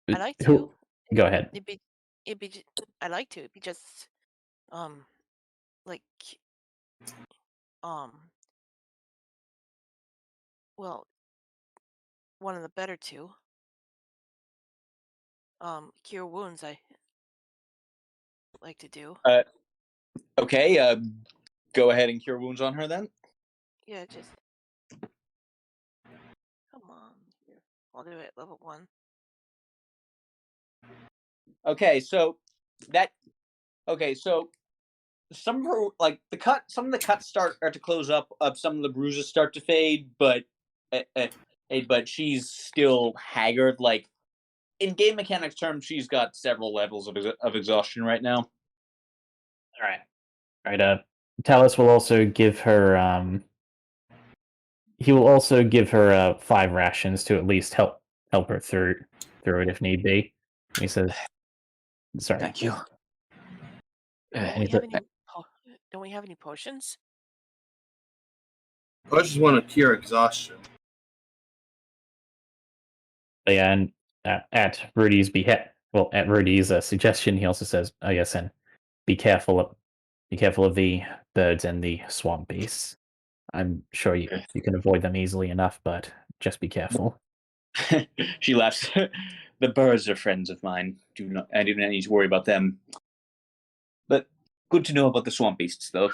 like to. Who? Go ahead. I'd like to. It'd be just, like, well, one of the better two. Cure wounds. I like to do. Okay. Go ahead and cure wounds on her then. Yeah, just come on. Here. I'll do it level 1. Okay, so some of her, like, some of the cuts start to close up, some of the bruises start to fade, but she's still haggard. Like, in game mechanics terms, she's got several levels of exhaustion right now. All right. Talos will also give her. He will also give her 5 rations to at least help her through it if need be. And he says, "Sorry." Thank you. Don't we have any potions? I just want to cure exhaustion. But yeah, and at Rudy's suggestion, he also says, "Oh yes, and be careful of the birds and the swamp beasts. I'm sure you can avoid them easily enough, but just be careful." She laughs. The birds are friends of mine. I do not need to worry about them. But good to know about the swamp beasts, though.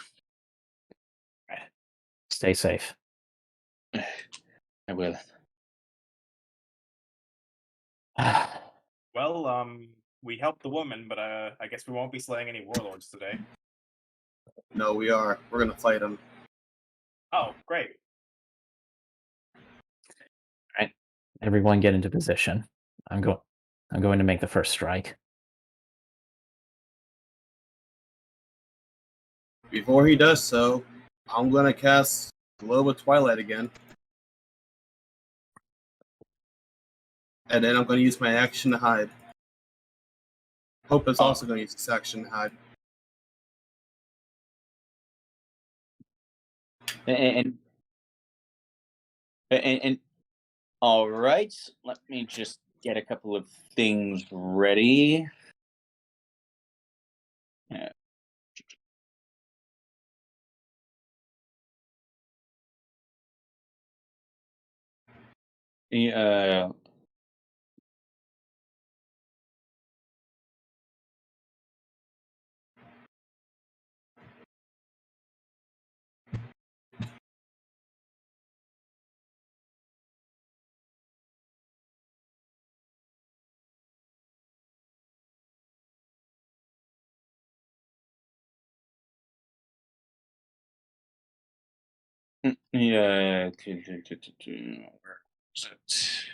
Stay safe. I will. Well, we helped the woman, but I guess we won't be slaying any warlords today. No, we are. We're gonna fight them. Oh, great. All right, everyone, get into position. I'm going to make the first strike. Before he does so, I'm gonna cast Globe of Twilight again. And then I'm gonna use my action to hide. Hope is also gonna use his action to hide. And all right, let me just get a couple of things ready. Yeah. Yeah. Where is it?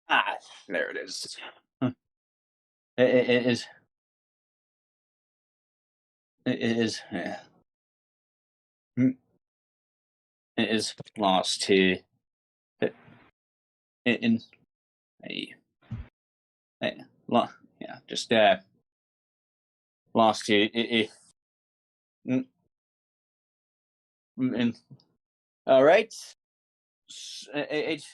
There it is. It is. It is. Yeah. It is lost to. In a. Yeah, just lost to. All right. It.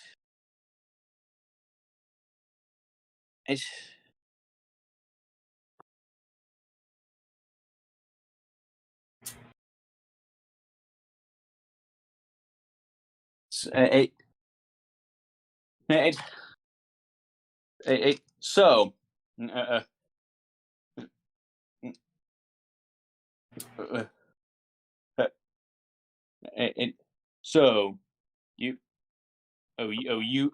So, so you you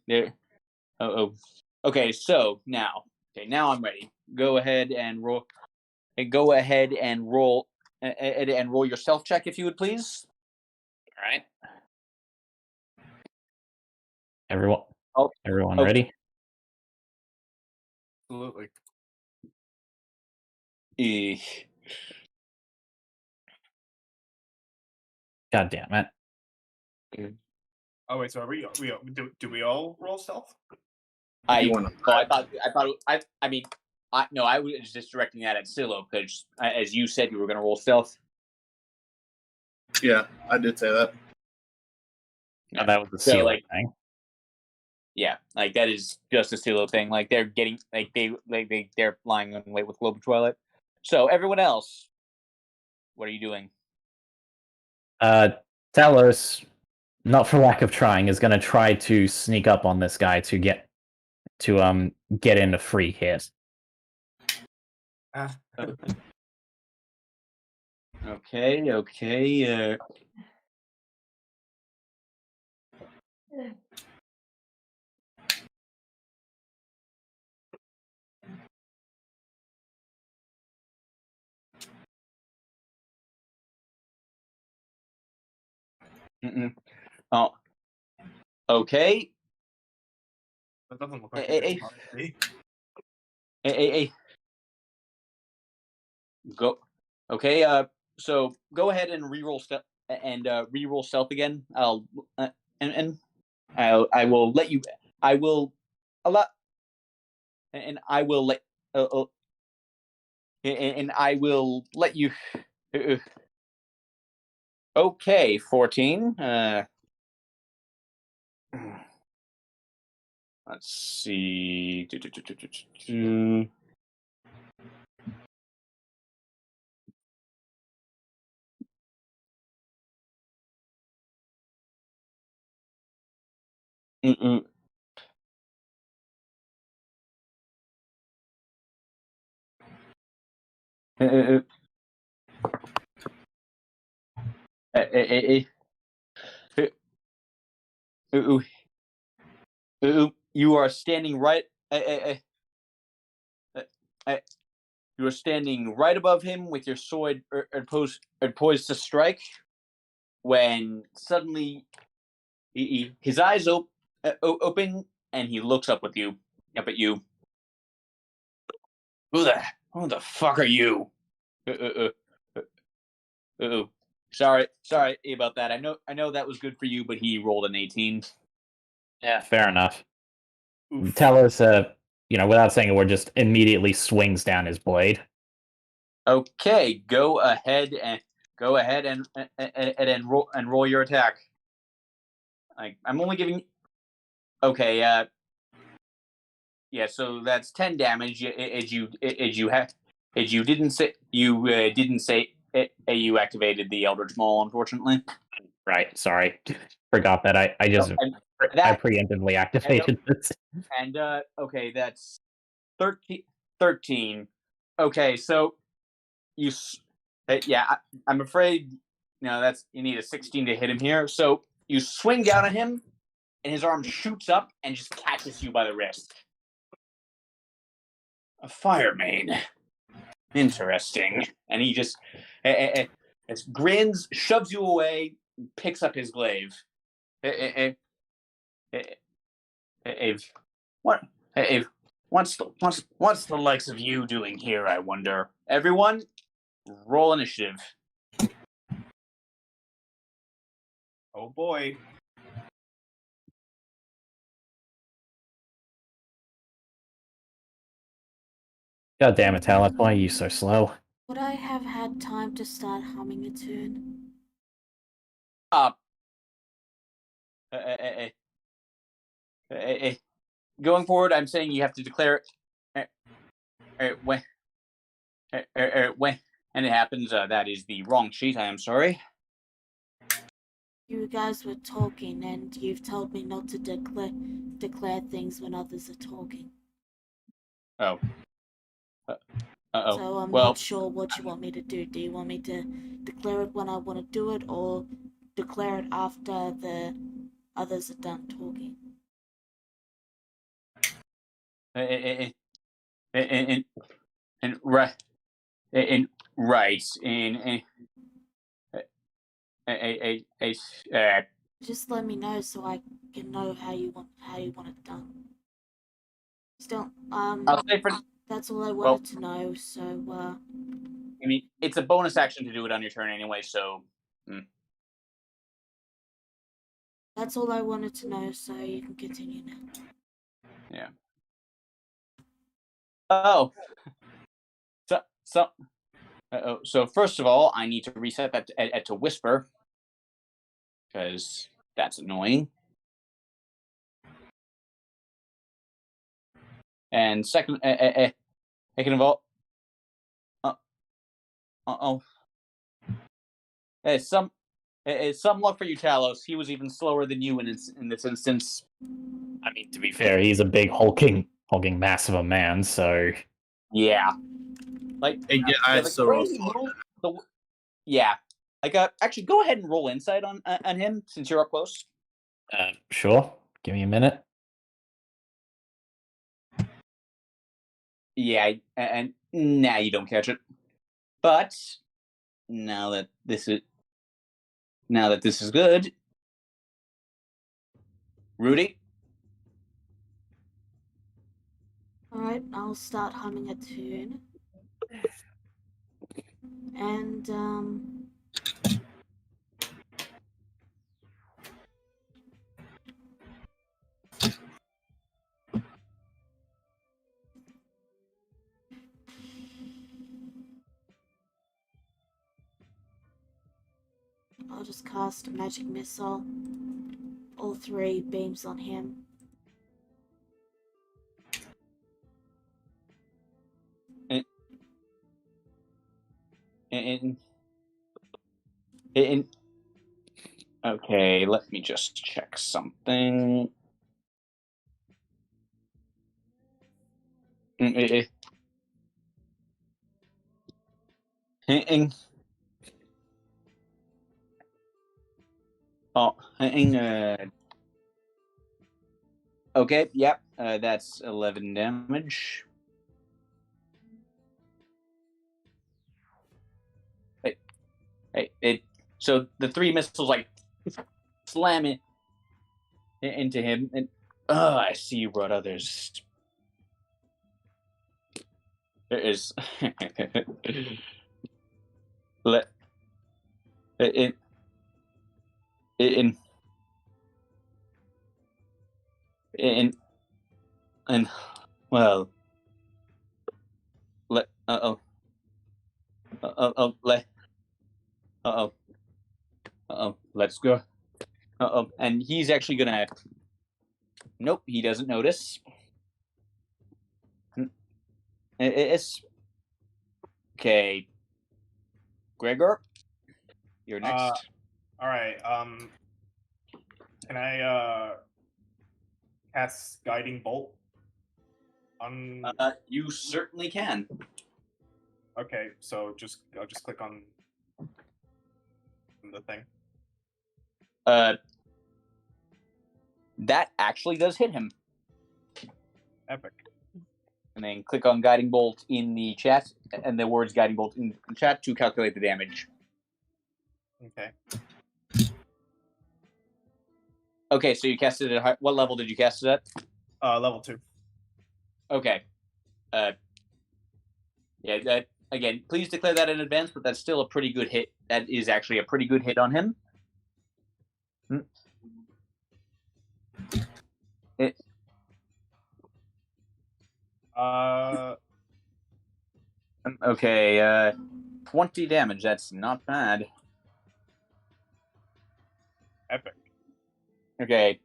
there okay, so now I'm ready. Go ahead and roll. Go ahead and roll and roll your self check if you would please. All right. Everyone, Oh, everyone okay. ready? Absolutely. God damn it. Oh wait, so are we do we all roll stealth? If you want to. I mean, no, I was just directing that at Silo because, as you said, you were going to roll stealth. Yeah, I did say that. Oh, that was the So, seal like, thing. yeah, like that is just a Silo thing. Like they're getting, they're flying on wait with Global Twilight. So everyone else, what are you doing? Talos, not for lack of trying, is going to try to sneak up on this guy to get in a free hit. Okay. Oh, okay. That doesn't look like a good spot to be. Hey. Go. Okay. So go ahead and reroll stealth reroll stealth again. I'll and I will let you. I will allow. And I will let. And I will let you. Okay, 14. Let's see. You are standing right. You are standing right above him with your sword poised to strike. When suddenly his eyes open and he looks up at you. Who the fuck are you? Sorry about that. I know that was good for you, but he rolled an 18. Yeah, fair enough. Oof. Talos, without saying a word, just immediately swings down his blade. Okay, go ahead and roll your attack. I'm only giving. Okay, yeah. So that's 10 damage. As you didn't say you activated the Eldritch Maul, unfortunately. Right. Sorry, forgot that. I preemptively activated this. And okay, that's 13. Okay, so you. Yeah, I'm afraid. That's you need a 16 to hit him here. So you swing down at him, and his arm shoots up and just catches you by the wrist. A fire main. Interesting. And he just grins, shoves you away, picks up his glaive. What? What's the likes of you doing here, I wonder? Everyone, roll initiative. Oh boy. God damn it, Talent, why are you so slow? Would I have had time to start humming a tune? Going forward, I'm saying you have to declare when and it happens. That is the wrong sheet. I am sorry. You guys were talking, and you've told me not to declare things when others are talking. Oh. So I'm not sure what you want me to do. Do you want me to declare it when I want to do it, or declare it after the others are done talking? And right, and right, just let me know so I can know how you want it done. Still, I'll say for that's all I wanted to know. So, I mean, it's a bonus action to do it on your turn anyway. So, that's all I wanted to know. So you can continue now. Yeah. Oh. So first of all, I need to reset that to whisper, because that's annoying. And second, I can involve. Some luck for you, Talos. He was even slower than you in this instance. I mean, to be fair, he's a big hulking mass of a man, so yeah. Like, I still roll slow. Yeah. Like, actually, go ahead and roll insight on him since you're up close. Sure. Give me a minute. Yeah, and now you don't catch it. But now that this is good, Rudy. All right, I'll start humming a tune. And I'll just cast a magic missile. All 3 beams on him. Okay, let me just check something. Okay, yep, that's 11 damage. So the 3 missiles like slam it into him, and I see you brought others. There is let it in and well let let's go. And he's actually gonna. Nope, he doesn't notice. It's okay. Gregor, you're next. All right. Can I cast Guiding Bolt on? You certainly can. Okay, so I'll just click on the thing. That actually does hit him. Epic. And then click on Guiding Bolt in the chat, and the words Guiding Bolt in the chat to calculate the damage. Okay. Okay, so you casted it at what level did you cast it at? Level 2. Okay. Yeah, that again, please declare that in advance, but that's still a pretty good hit. That is actually a pretty good hit on him. Okay, 20 damage. That's not bad. Epic. Okay.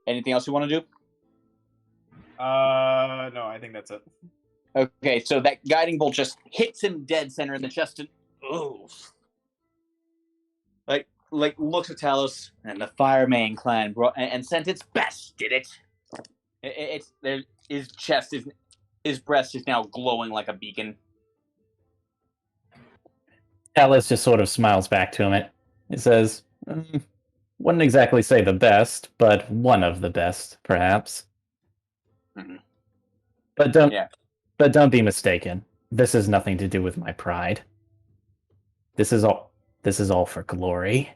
Anything else you want to do? No, I think that's it. Okay, so that guiding bolt just hits him dead center in the chest and like looks at Talos, and the Fireman clan brought and sent its best, did it? It's there. His chest is, his breast is now glowing like a beacon. Talos just sort of smiles back to him. It says, wouldn't exactly say the best, but one of the best, perhaps. Mhm. But don't be mistaken. This has nothing to do with my pride. This is all for glory.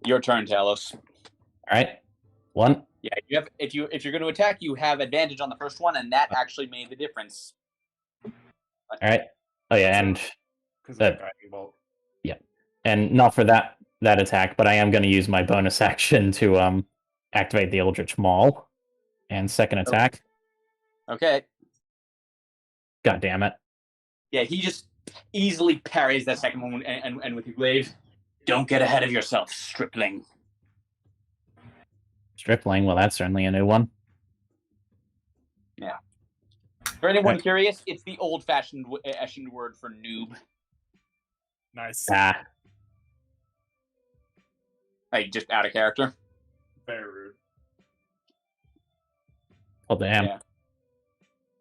Your turn, Talos. All right. One. Yeah, you have if you're going to attack, you have advantage on the first one, and that actually made the difference. All right. Oh yeah, and because of the guiding bolt. Yeah, and not for that attack, but I am going to use my bonus action to activate the Eldritch Maul, and second attack. Okay. God damn it! Yeah, he just easily parries that second one, and with your glaive. Don't get ahead of yourself, stripling. Stripling. Well, that's certainly a new one. Yeah. For anyone curious, it's the old-fashioned word for noob. Nice. Ah. Like, just out of character. Very rude. Oh, damn.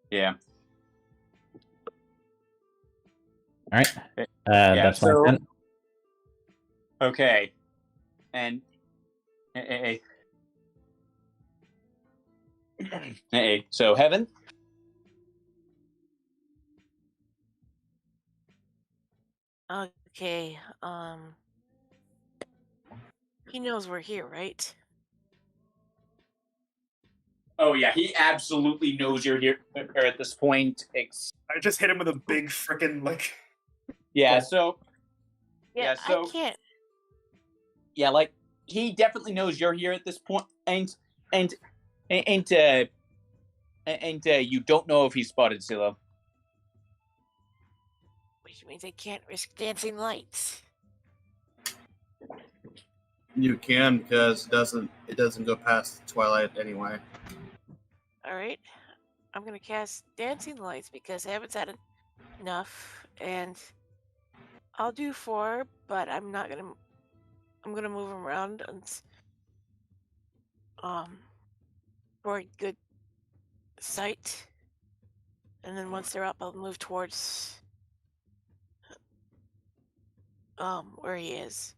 Yeah. All right. That's my turn. Okay. And... Hey, so Heaven? Okay, he knows we're here, right? Oh yeah, he absolutely knows you're here at this point. I just hit him with a big frickin' like. Yeah. So. Yeah. So. I can't. Yeah, like he definitely knows you're here at this point, and you don't know if he spotted Silo. Which means I can't risk dancing lights. You can, because it doesn't go past twilight anyway. All right, I'm gonna cast dancing lights because I haven't had enough, and I'll do 4, but I'm gonna move them around and for a good sight, and then once they're up, I'll move towards where he is.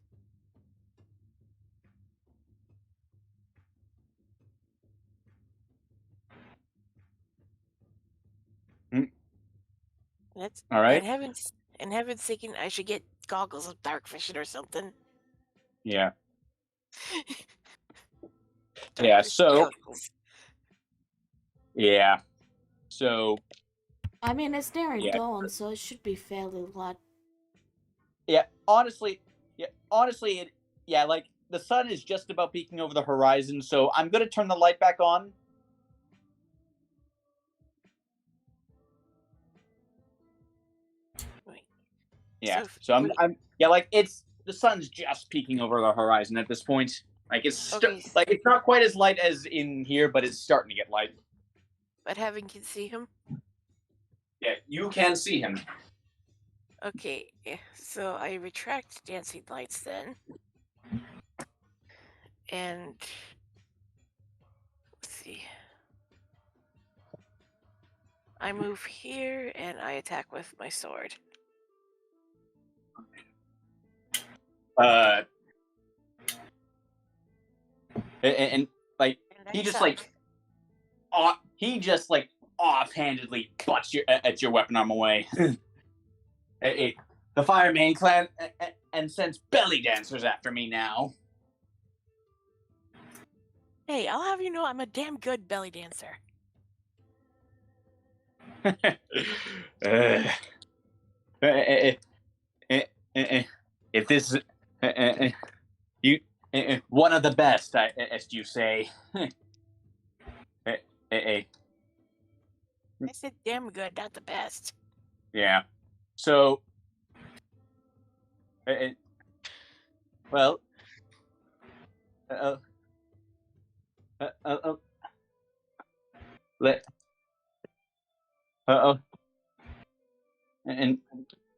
That's all right. In heaven's thinking I should get goggles of dark vision or something. Yeah. Yeah. So. Goggles. Yeah. So. I mean, it's near dawn, so it should be fairly light. Yeah. Honestly, like the sun is just about peeking over the horizon, so I'm gonna turn the light back on. Yeah. So I'm like it's the sun's just peeking over the horizon at this point. Like it's it's not quite as light as in here, but it's starting to get light. But Heaven can see him? Yeah, you can see him. Okay, so I retract dancing lights then. And let's see. I move here and I attack with my sword. And like he just like offhandedly butts at your weapon arm away. The Fire Main Clan and sends belly dancers after me now. Hey, I'll have you know I'm a damn good belly dancer. If this you one of the best, as you say. I said damn good, not the best. Yeah. So, well, let and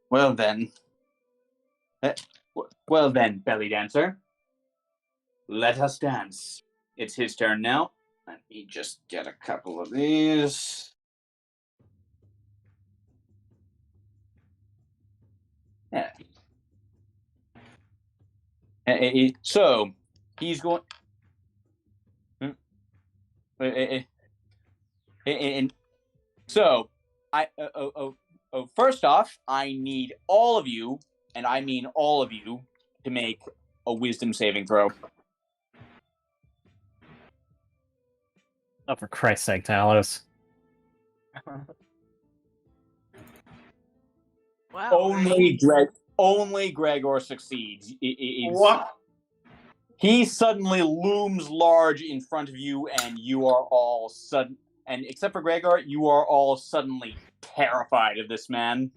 well then, belly dancer, let us dance. It's his turn now. Let me just get a couple of these. Yeah. So he's going. And so first off, I need all of you, and I mean all of you, to make a wisdom saving throw. Oh, for Christ's sake, Talos. Wow. Only Gregor succeeds. What? He suddenly looms large in front of you, and you are all and except for Gregor, you are all suddenly terrified of this man.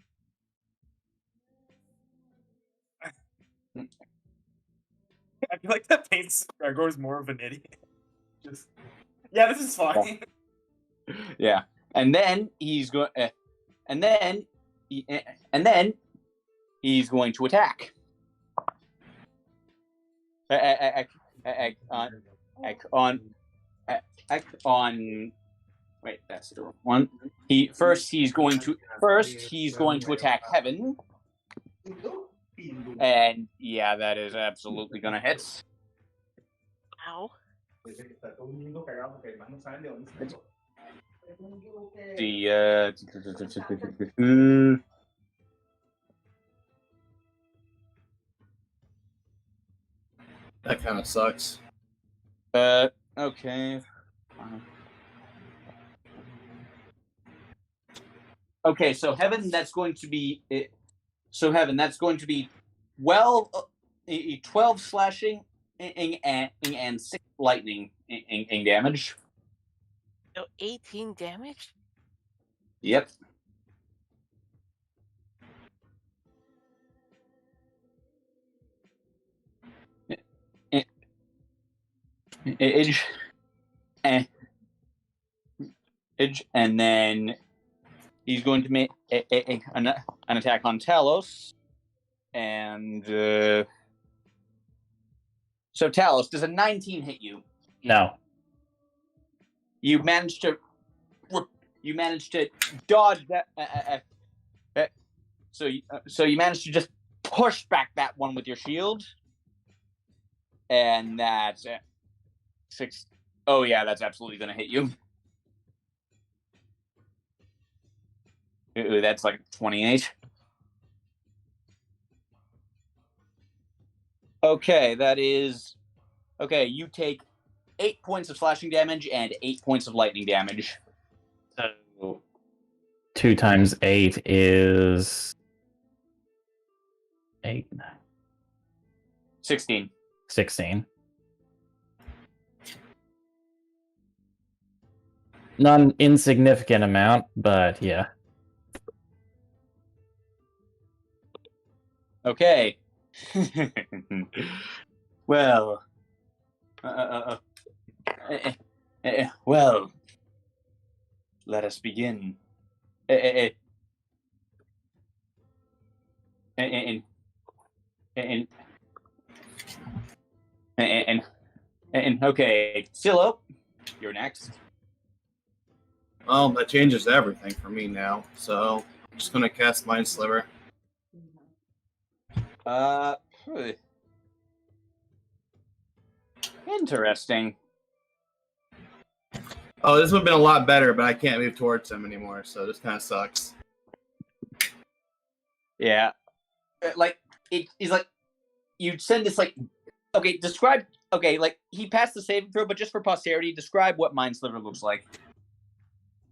I feel like that paints Gregor's more of an idiot. Just, yeah, this is fine. Yeah, and then he's going, and then he's going to attack. On. Wait, that's the wrong one. He's going to attack Heaven, and yeah, that is absolutely gonna hit. Ow. That kind of sucks. Okay. Okay, so Heaven, that's going to be 12 slashing and 6 lightning damage. So 18 damage? Yep. And then he's going to make an attack on Talos. And so Talos, does a 19 hit you? No. You managed to dodge that. So you managed to just push back that one with your shield, and that's 6. Oh yeah, that's absolutely going to hit you. Ooh, that's like 28. Okay, that is okay. You take 8 points of slashing damage and 8 points of lightning damage. So 2 times 8 is 8. 16. 16. Not an insignificant amount, but yeah. Okay. Well. Well. Let us begin. And okay, Silo, you're next. Well, that changes everything for me now. So I'm just gonna cast Mind Sliver. Interesting. Oh, this would have been a lot better, but I can't move towards him anymore, so this kind of sucks. Yeah. Like, it's like, you'd send this, like, okay, describe, okay, like, he passed the saving throw, but just for posterity, describe what Mind Sliver looks like.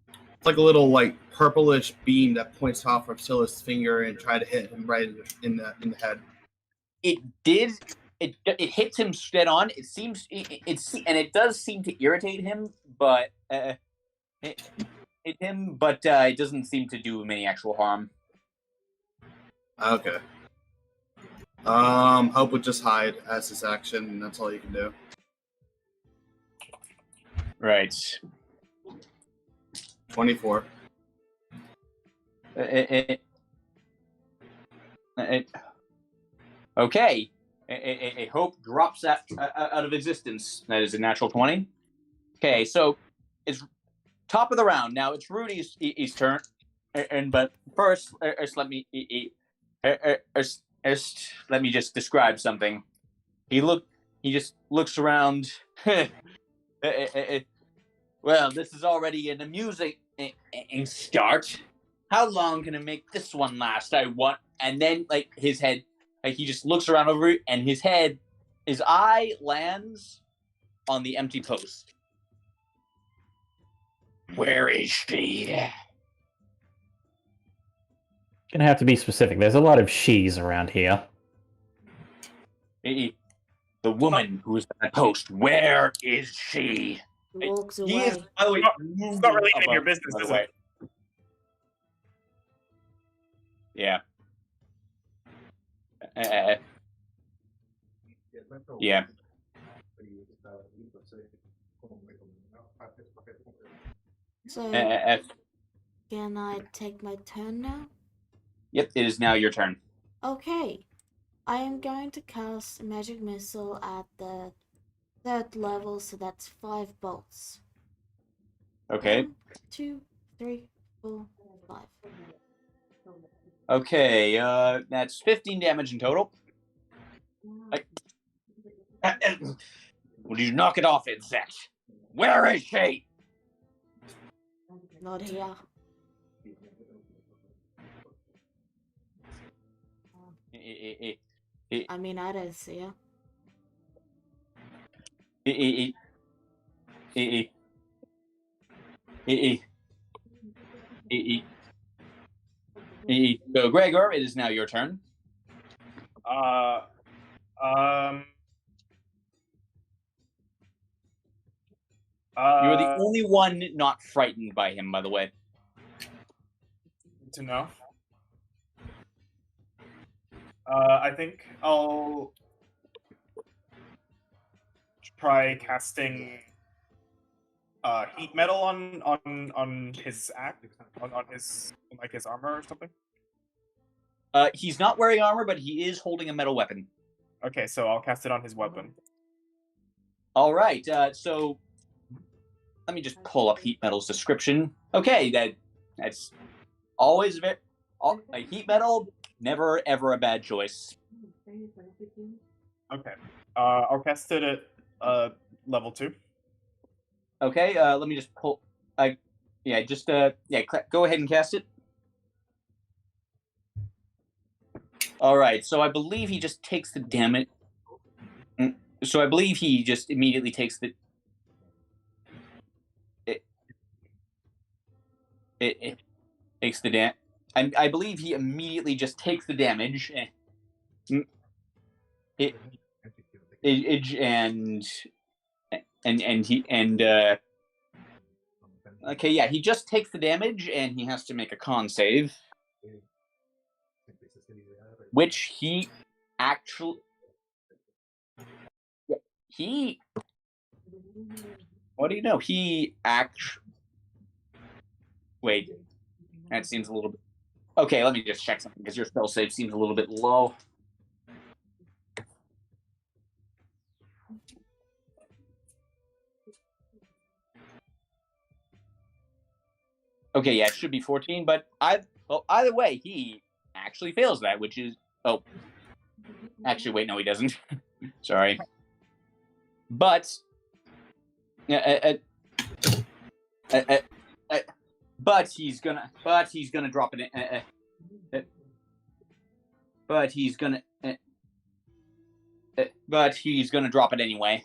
It's like a little, like, purplish beam that points off of Silla's finger and try to hit him right in the head. It hits him dead on. It seems, and it does seem to irritate him, but, it doesn't seem to do him any actual harm. Okay. Hope would just hide as his action, and that's all you can do. Right. 24. Okay. A hope drops out of existence. That is a natural 20. Okay, so it's top of the round. Now it's Rudy's turn. But first let me let me just describe something. He just looks around. Well, this is already an amusing start. How long can I make this one last? I want, and then like his head, like he just looks around over it, and his eye lands on the empty post. Where is she? Gonna have to be specific. There's a lot of she's around here. The woman who is on that post. Where is she? Walks away. He is, by the way, It's not really any of your business, is it? Yeah. Yeah. So, can I take my turn now? Yep, it is now your turn. Okay. I am going to cast a magic missile at the 3rd level, so that's 5 bolts. Okay. 1, 2, 3, 4, 5. Okay, that's 15 damage in total. Will you knock it off, insect? Where is she? Not here. I mean, I don't see her. So, Gregor, it is now your turn. You're the only one not frightened by him, by the way. To know. I think I'll try casting heat metal on his act, on his like his armor or something. He's not wearing armor, but he is holding a metal weapon. Okay, so I'll cast it on his weapon. All right. So let me just pull up heat metal's description. Okay, that's always heat metal. Never ever a bad choice. Okay. I'll cast it at level 2. Okay. Let me just pull. Go ahead and cast it. All right. So I believe he just takes the damage. So I believe he just immediately takes the. It takes the damage. I believe he immediately just takes the damage. Okay, yeah, he just takes the damage and he has to make a con save, which he actually what do you know? Wait, that seems a little bit. Okay, let me just check something because your spell save seems a little bit low. Okay, yeah, it should be 14, but either way, he actually fails that, which is actually wait, no, he doesn't. Sorry, but But he's gonna drop it. But he's gonna drop it anyway.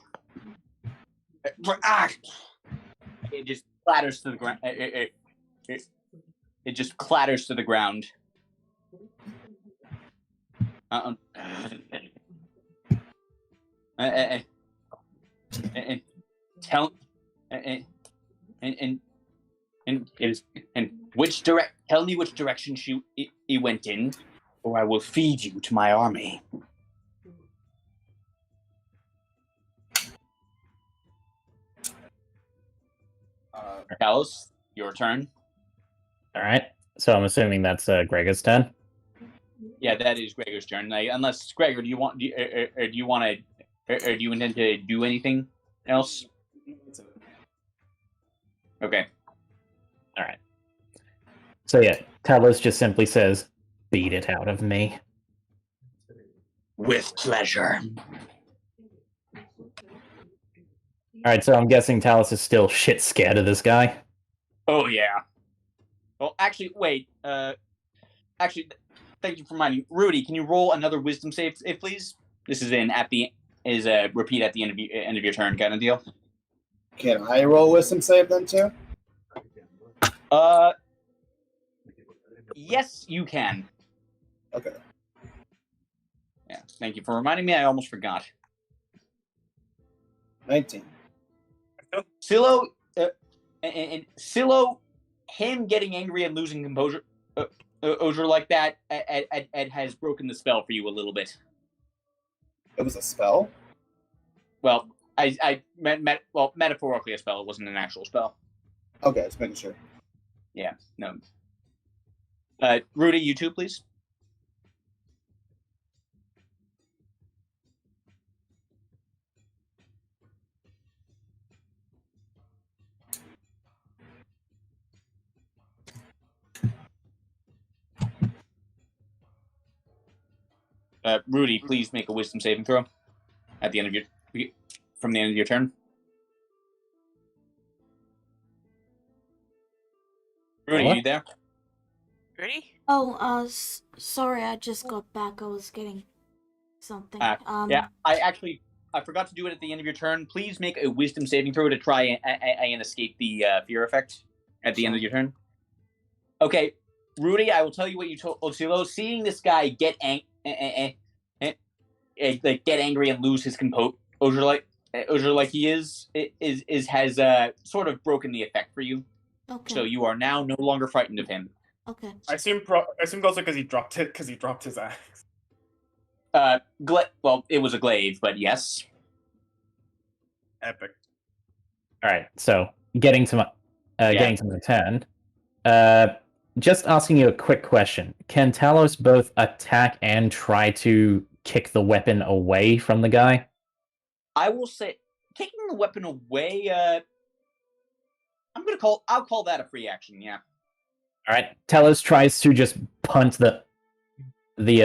It just clatters to the ground. It just clatters to the ground. And tell and which tell me which direction he went in, or I will feed you to my army. Talos, your turn. All right. So I'm assuming that's Gregor's turn. Yeah, that is Gregor's turn. Unless Gregor, do you intend to do anything else? Okay. All right. So yeah, Talos just simply says, "Beat it out of me." With pleasure. All right, so I'm guessing Talos is still shit scared of this guy. Oh yeah. Well, actually, wait. Actually, thank you for reminding me. Rudy, can you roll another wisdom save, please? This is repeat at the end of your turn kind of deal. Can I roll wisdom save then too? Yes, you can. Okay. Yeah, thank you for reminding me. I almost forgot. 19. Silo, and Silo, him getting angry and losing composure like that, Ed has broken the spell for you a little bit. It was a spell? Well, metaphorically a spell. It wasn't an actual spell. Okay, just making sure. Yeah, no. Rudy, you too, please. Rudy, please make a wisdom saving throw at the end of from the end of your turn. Rudy, What? you there? Ready? Oh, sorry, I just got back. I was getting something. Yeah, I forgot to do it at the end of your turn. Please make a wisdom saving throw to try and escape the fear effect at the end of your turn. Okay, Rudy, I will tell you what you told Osilo. Seeing this guy get angry and lose his composure like he is has sort of broken the effect for you. Okay. So you are now no longer frightened of him. Okay. I assume also because he dropped his axe. Well, it was a glaive, but yes. Epic. All right, so getting to my turn. Just asking you a quick question: can Talos both attack and try to kick the weapon away from the guy? I will say, kicking the weapon away. I'll call that a free action. Yeah. All right, Talos tries to just punt the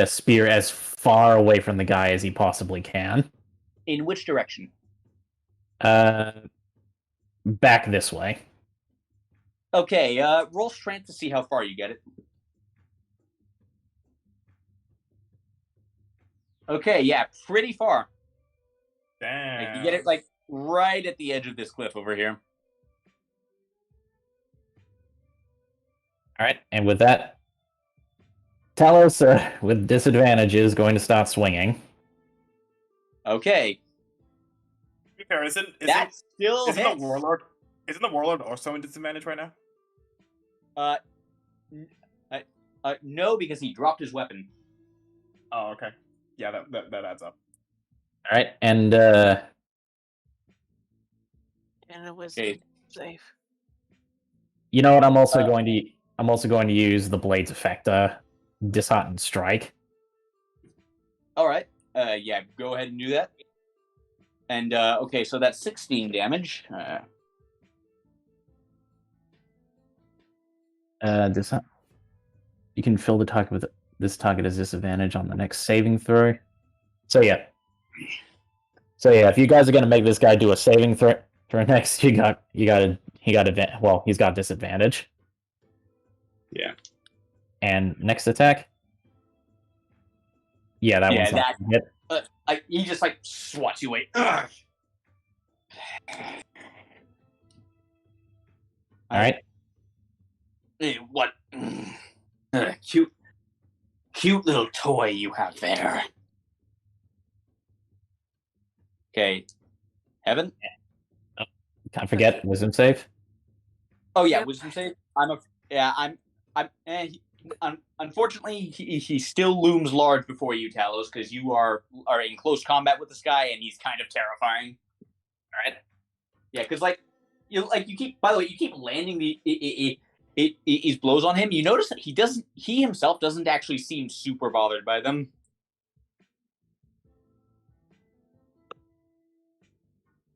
spear as far away from the guy as he possibly can. In which direction? Back this way. Okay, roll strength to see how far you get it. Okay, yeah, pretty far. Damn. You get it like right at the edge of this cliff over here. All right, and with that, Talos, with disadvantage, is going to start swinging. Okay. To be fair, isn't the warlord also in disadvantage right now? No, because he dropped his weapon. Oh, okay. Yeah, that adds up. All right, and And it was safe. You know what? I'm also going to use the Blade's effect, Disheartened Strike. All right. Yeah, go ahead and do that. And okay, so that's 16 damage. You can fill the target with this target as disadvantage on the next saving throw. So yeah, if you guys are going to make this guy do a saving throw, For next, he's got disadvantage. Yeah. And next attack. Yeah, that one's not gonna hit. He just like swats you away. Ugh. All right. Hey, what? Cute little toy you have there. Okay, Evan. Can't forget wisdom save. Oh yeah, Yep. wisdom save. Unfortunately, he still looms large before you, Talos, because you are in close combat with this guy, and he's kind of terrifying. All right. Yeah, because you keep. By the way, you keep landing these blows on him. You notice that he himself doesn't actually seem super bothered by them.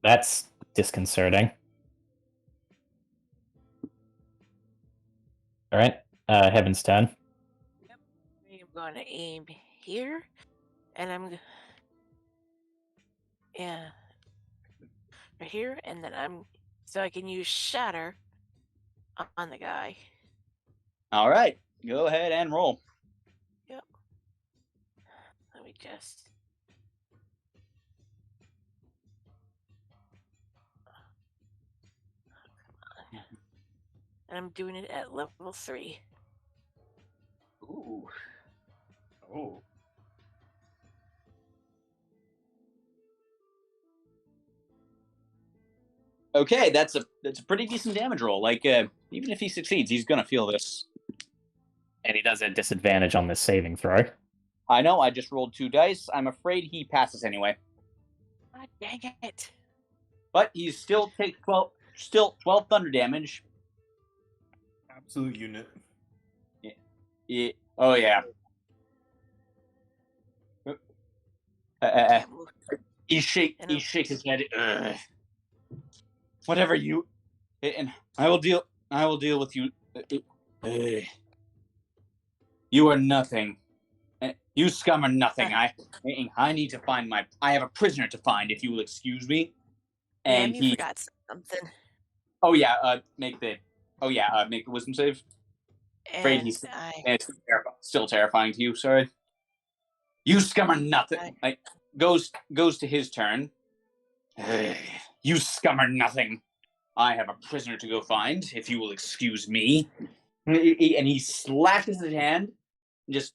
That's disconcerting. All right, Heaven's turn. Yep. I'm going to aim here, and I'm right here, and then so I can use Shatter on the guy. All right, go ahead and roll. Yep. Let me just. Come on. And I'm doing it at level 3. Ooh. Oh. Okay, that's a pretty decent damage roll. Like, even if he succeeds, he's gonna feel this. And he does have disadvantage on this saving throw. I know. I just rolled 2 dice. I'm afraid he passes anyway. God dang it! But he still takes 12 thunder damage. Absolute unit. Yeah. Oh yeah. He shake his head. Ugh. Whatever you, and I will deal with you. You are nothing. You scum are nothing. I need to find I have a prisoner to find. If you will excuse me. And you forgot something. Oh yeah. Make the wisdom save. Afraid he's still terrifying to you. Sorry. You scum are nothing. Like goes to his turn. You scum are nothing. I have a prisoner to go find. If you will excuse me. And he slashes his hand. And just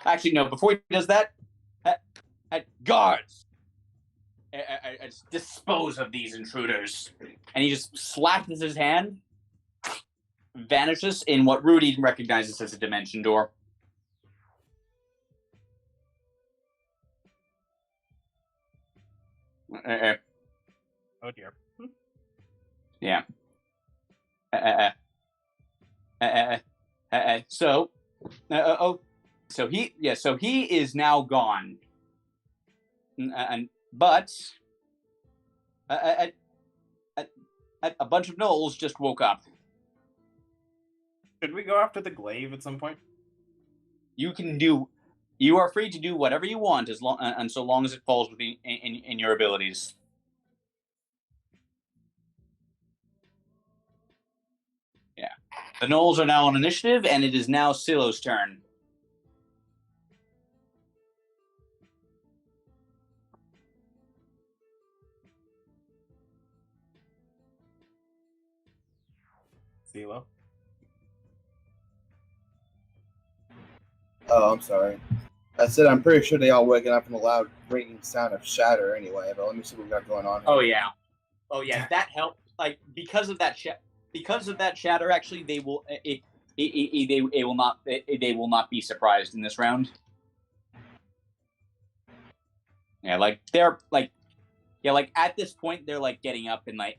actually no. Before he does that, guards. Dispose of these intruders. And he just slashes his hand. Vanishes in what Rudy recognizes as a dimension door. Oh dear. Yeah. So he is now gone. But a bunch of gnolls just woke up. Should we go after the glaive at some point? You are free to do whatever you want and so long as it falls within in your abilities. Yeah. The gnolls are now on initiative, and it is now Silo's turn. Silo. Oh, I'm sorry. I said I'm pretty sure they all waking up from the loud ringing sound of shatter anyway, but let me see what we got going on here. Oh yeah, that helped. Like because of that shatter, actually, they will not be surprised in this round. Yeah, like they're like, yeah, like at this point they're like getting up and like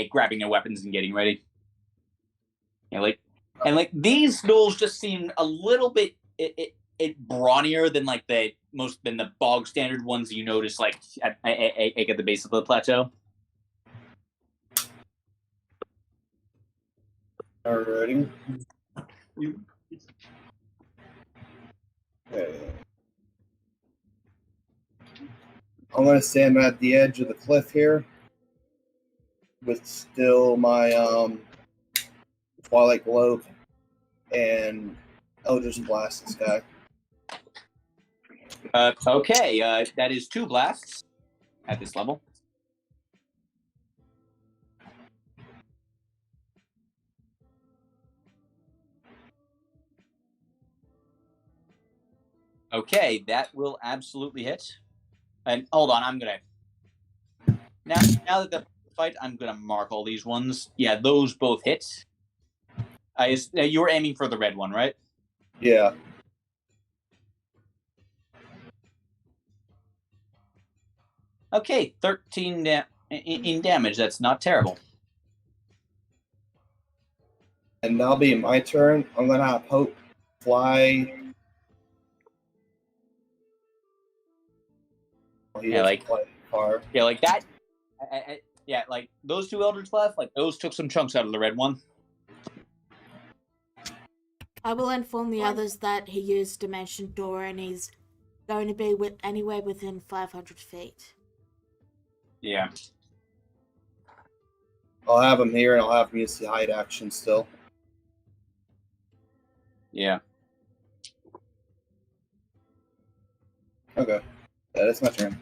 grabbing their weapons and getting ready. Yeah, like these gnolls just seem a little bit brawnier than like the bog standard ones you notice like at the base of the plateau. Alrighty. Okay. I'm going to stand at the edge of the cliff here. with still my Twilight Globe and Eldritch Blast this guy. Okay, that is 2 blasts at this level. Okay, that will absolutely hit. And hold on, I'm gonna now that the fight, I'm gonna mark all these ones. Yeah, those both hit. You were aiming for the red one, right? Yeah. Okay, 13 in damage. That's not terrible. And that'll be my turn. I'm gonna have Hope fly. Yeah, like far. Yeah, like that. Yeah, like those 2 Eldritch Blast, like those took some chunks out of the red one. I will inform the others that he used Dimension Door and he's going to be anywhere within 500 feet. Yeah. I'll have him here, and I'll have him use the hide action still. Yeah. Okay. Yeah, that's my turn.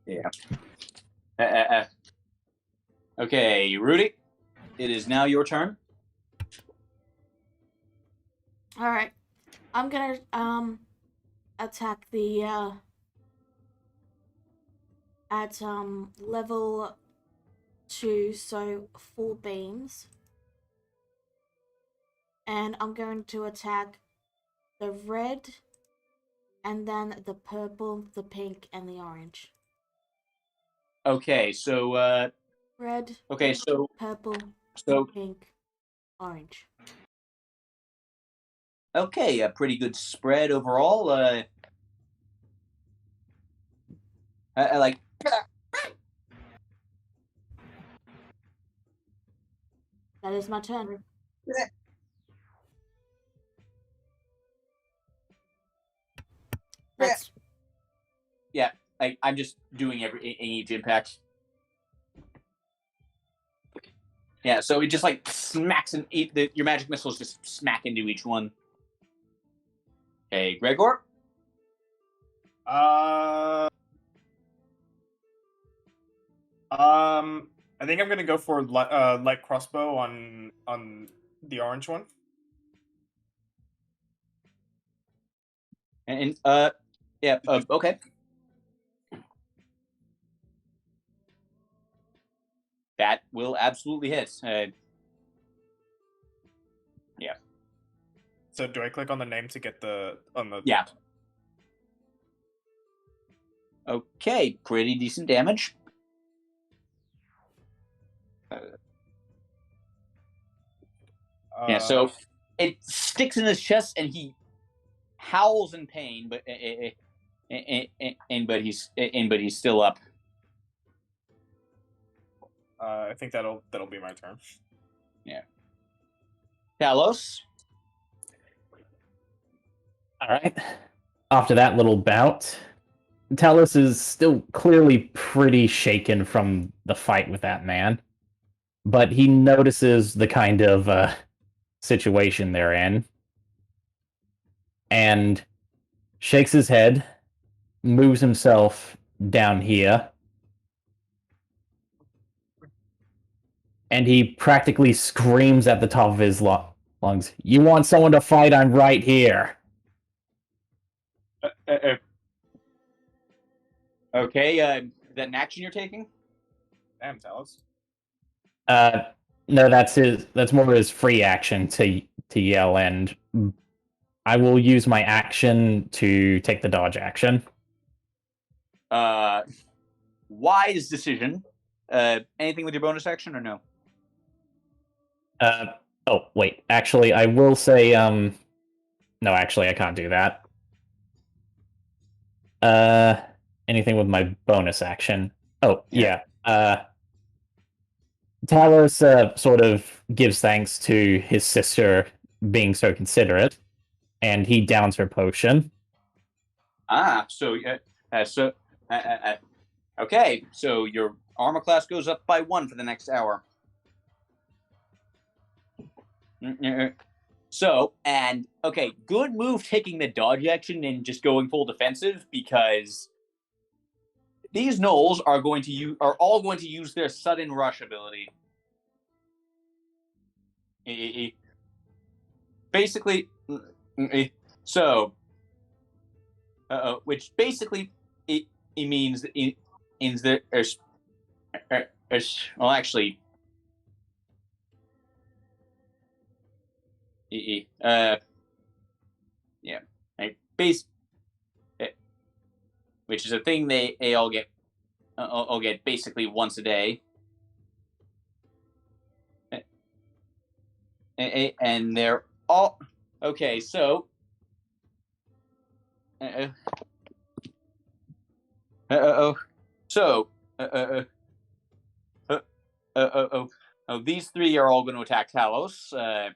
Yeah. Okay, Rudy, it is now your turn. All right, I'm gonna attack the at level 2, so 4 beams, and I'm going to attack the red, and then the purple, the pink, and the orange. Okay, so Red. Okay, so purple, pink, orange. Okay, a pretty good spread overall. I like. That is my turn. That's... Yeah, I'm just doing each impact. Yeah, so it just like smacks and your magic missiles just smack into each one. Okay, Gregor. I think I'm gonna go for light crossbow on the orange one. And yeah, okay. That will absolutely hit. Yeah. So do I click on the name to get the Yeah. Okay, pretty decent damage. Yeah, so it sticks in his chest and he howls in pain, but he's still up. I think that'll be my turn. Yeah. Talos. All right. After that little bout, Talos is still clearly pretty shaken from the fight with that man, but he notices the kind of situation they're in and shakes his head, moves himself down here, and he practically screams at the top of his lungs, "You want someone to fight? I'm right here." Okay, is that an action you're taking? Damn, Talos. No, that's more of his free action to yell, and I will use my action to take the dodge action. Wise decision. Anything with your bonus action or no? Oh, wait. Actually, I will say, no, actually, I can't do that. Anything with my bonus action. Oh, yeah. Talos sort of gives thanks to his sister being so considerate, and he downs her potion. Okay, so you're armor class goes up by 1 for the next hour. So, and okay, good move taking the dodge action and just going full defensive, because these gnolls are all going to use their sudden rush ability. Basically, so, which basically it means that well, actually, yeah, right, which is a thing they all get basically once a day, and they're all okay. So, these 3 are all going to attack Talos.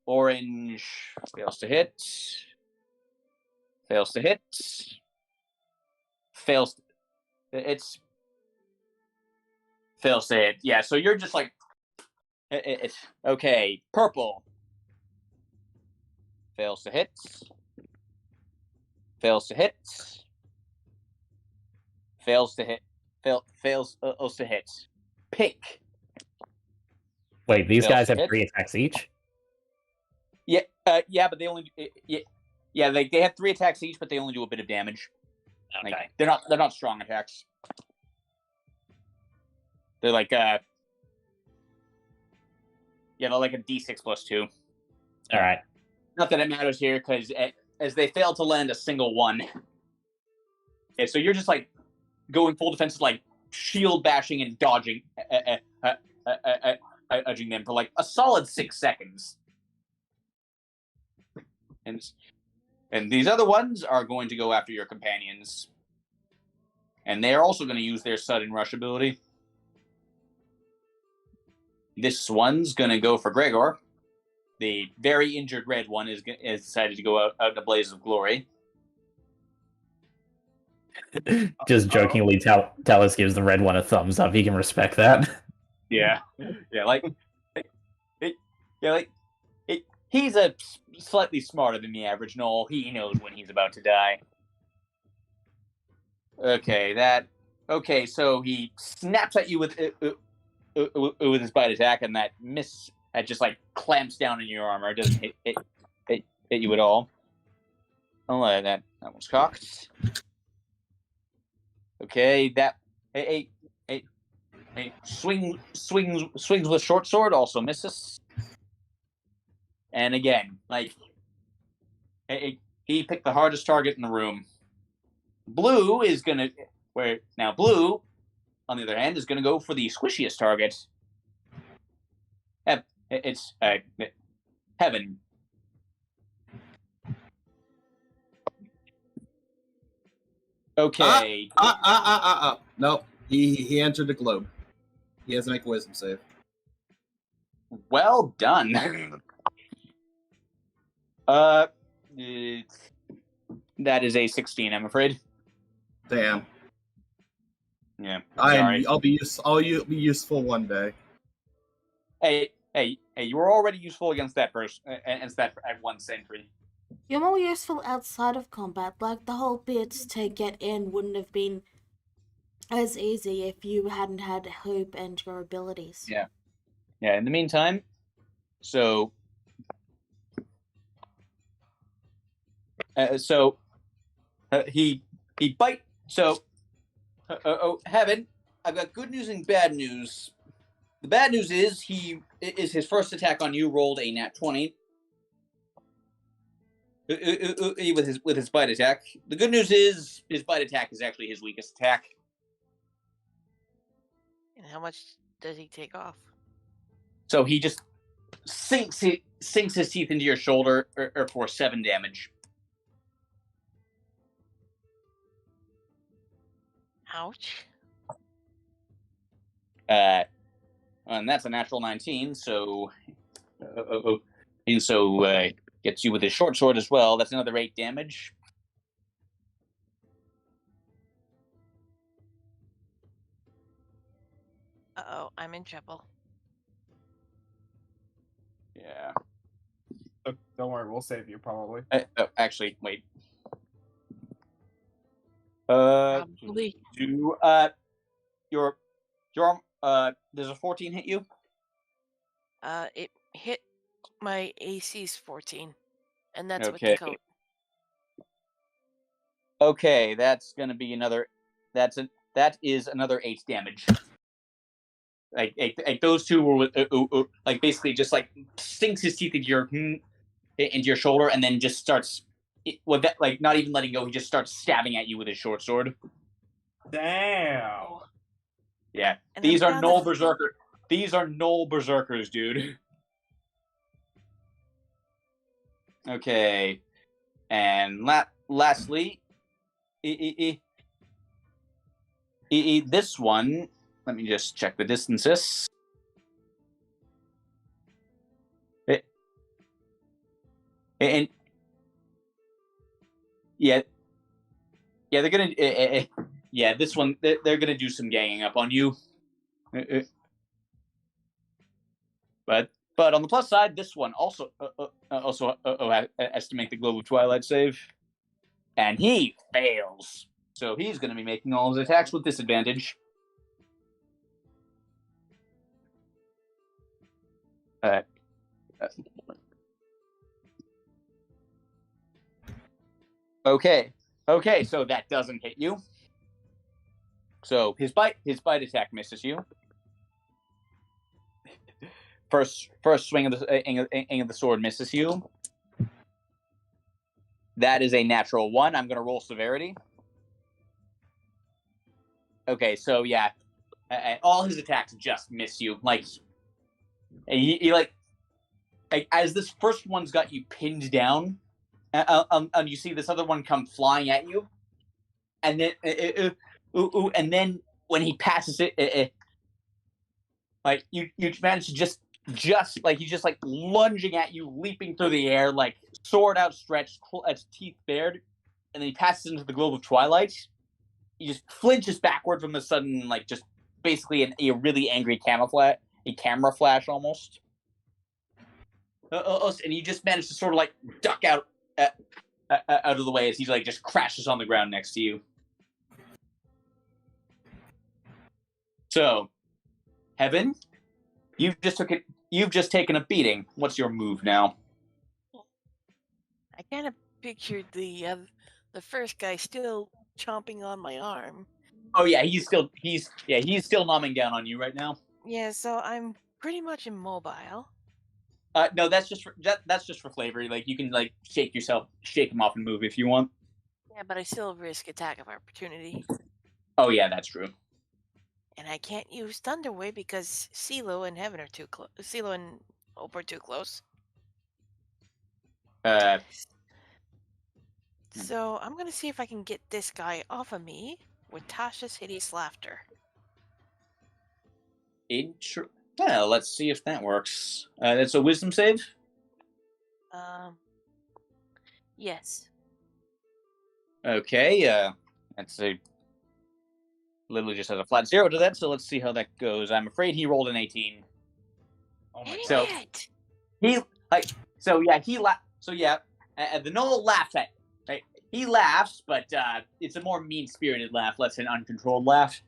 Orange fails to hit. Fails to hit. Fails to hit. Yeah, so you're just like, okay. Purple fails to hit. Fails to hit. Fails to hit. Fails to hit. Pink. Wait, these guys have 3 attacks each? Yeah, but they only they have 3 attacks each, but they only do a bit of damage. Okay. Like, they're not strong attacks. They're like they're like a D6 plus 2. All right. Not that it matters here, because as they fail to land a single one. Okay, so you're just like going full defense, like shield bashing and dodging, dodging them for like a solid 6 seconds. And these other ones are going to go after your companions. And they're also going to use their sudden rush ability. This one's going to go for Gregor. The very injured red one is decided to go out in a blaze of glory. Just jokingly, Talos gives the red one a thumbs up. He can respect that. Yeah, he's a slightly smarter than the average gnoll. He knows when he's about to die. Okay, so he snaps at you with his bite attack, and that just like clamps down in your armor. It doesn't hit you at all. Oh, that one's cocked. Okay, that swings with short sword, also misses. And again, like, he picked the hardest target in the room. Blue is gonna Blue, on the other hand, is gonna go for the squishiest target. It's Heaven. Okay. Nope. He entered the globe. He has to make a wisdom save. Well done. That is a 16, I'm afraid. Damn. Yeah. I'll be useful one day. Hey! You were already useful against that person, against that at 1 sentry. You're more useful outside of combat. Like, the whole bit to get in wouldn't have been as easy if you hadn't had hope and your abilities. Yeah. In the meantime, so he bite. So, Heaven, I've got good news and bad news. The bad news is his first attack on you rolled a nat 20 with his bite attack. The good news is his bite attack is actually his weakest attack. And how much does he take off? So he just sinks his teeth into your shoulder for 7 damage. Ouch. And that's a natural 19, so gets you with his short sword as well. That's another 8 damage. Uh-oh, I'm in trouble. Yeah. Don't worry, we'll save you probably. Actually, wait. Probably. Do your does a 14 hit you? It hit my AC's 14, and that's with the Okay. coat. Okay, that's gonna be another. That is another 8 damage. Like those two were with, like basically just like sinks his teeth into your shoulder and then just starts with that, like not even letting go. He just starts stabbing at you with his short sword. Damn. Oh. Yeah, And these I'm are down null to- berserker. These are null berserkers, dude. Okay, and lastly, this one. Let me just check the distances. And yeah, they're gonna. Yeah, this one they're gonna do some ganging up on you. But on the plus side, this one also has to make the Globe of Twilight save, and he fails. So he's going to be making all his attacks with disadvantage. Okay, so that doesn't hit you. So his bite attack misses you. First swing of the sword misses you. That is a natural 1. I'm going to roll severity. Okay, so yeah, all his attacks just miss you. Like he like as this first one's got you pinned down, and you see this other one come flying at you, and then when he passes it, like you manage to just like he's just like lunging at you, leaping through the air, like sword outstretched, teeth bared, and then he passes into the globe of twilight. He just flinches backward from the sudden, like just basically a really angry camera flash almost. And you just manage to sort of like duck out of the way as he like just crashes on the ground next to you. So, Heaven, you've just taken a beating. What's your move now? I kind of pictured the first guy still chomping on my arm. Oh yeah, he's still nomming down on you right now. Yeah, so I'm pretty much immobile. No, that's just for flavor. Like you can like shake him off and move if you want. Yeah, but I still risk attack of opportunity. Oh yeah, that's true. And I can't use Thunderwave because CeeLo and Heaven are too close. CeeLo and Hope are too close. So I'm gonna see if I can get this guy off of me with Tasha's hideous laughter. Well, let's see if that works. That's a wisdom save? Yes. Okay, that's a literally just has a flat 0 to that, so let's see how that goes. I'm afraid he rolled an 18. Oh my So God. The Noel laughed at. Right? He laughs, but it's a more mean-spirited laugh, less an uncontrolled laugh.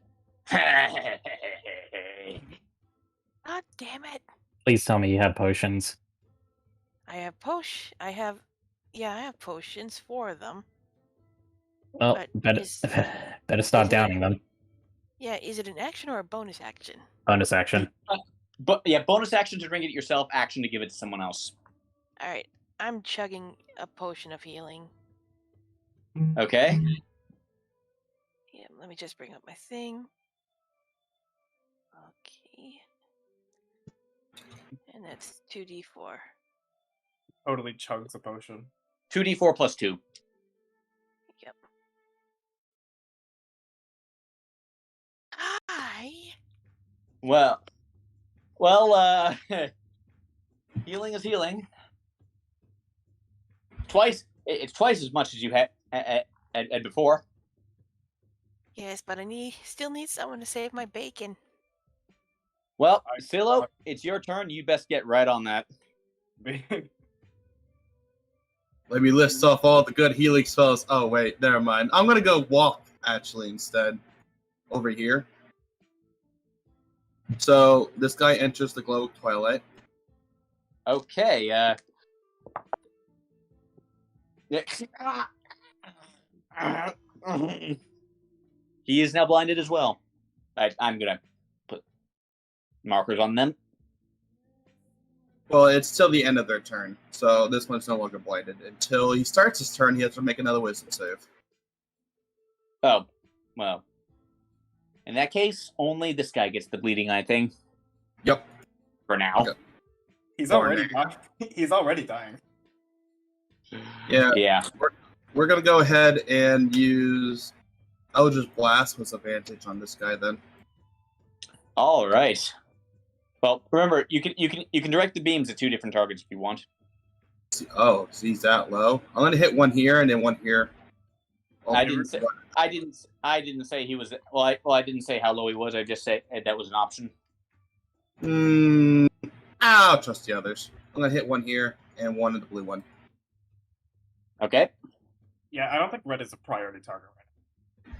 God damn it! Please tell me you have potions. I have I have potions, 4 of them. Well, better start downing them. Yeah, is it an action or a bonus action? Bonus action. But yeah, bonus action to drink it yourself, action to give it to someone else. All right, I'm chugging a potion of healing. Okay. Yeah, let me just bring up my thing. Okay. And that's 2d4. Totally chugs a potion. 2d4 plus 2. Yep. Hi. Well, healing is healing. It's twice as much as you had before. Yes, but I still need someone to save my bacon. Well, Silo, it's your turn. You best get right on that. Let me list off all the good healing spells. Oh, wait, never mind. I'm going to go walk, actually, instead. Over here. So, this guy enters the glow of twilight. Okay, he is now blinded as well. I'm gonna put markers on them. Well, it's till the end of their turn, so this one's no longer blinded. Until he starts his turn, he has to make another wisdom save. Oh, well. In that case, only this guy gets the bleeding eye thing. Yep. For now. Yep. He's already dying. He's already dying. Yeah. Yeah. We're going to go ahead and use Eldritch Blast with advantage on this guy then. All right. Well, remember, you can direct the beams at 2 different targets if you want. Oh, so he's that low. I'm going to hit one here and then one here. I didn't say he was. Well, I didn't say how low he was. I just said that was an option. I'll trust the others. I'm gonna hit one here and one in the blue one. Okay. Yeah, I don't think red is a priority target right now.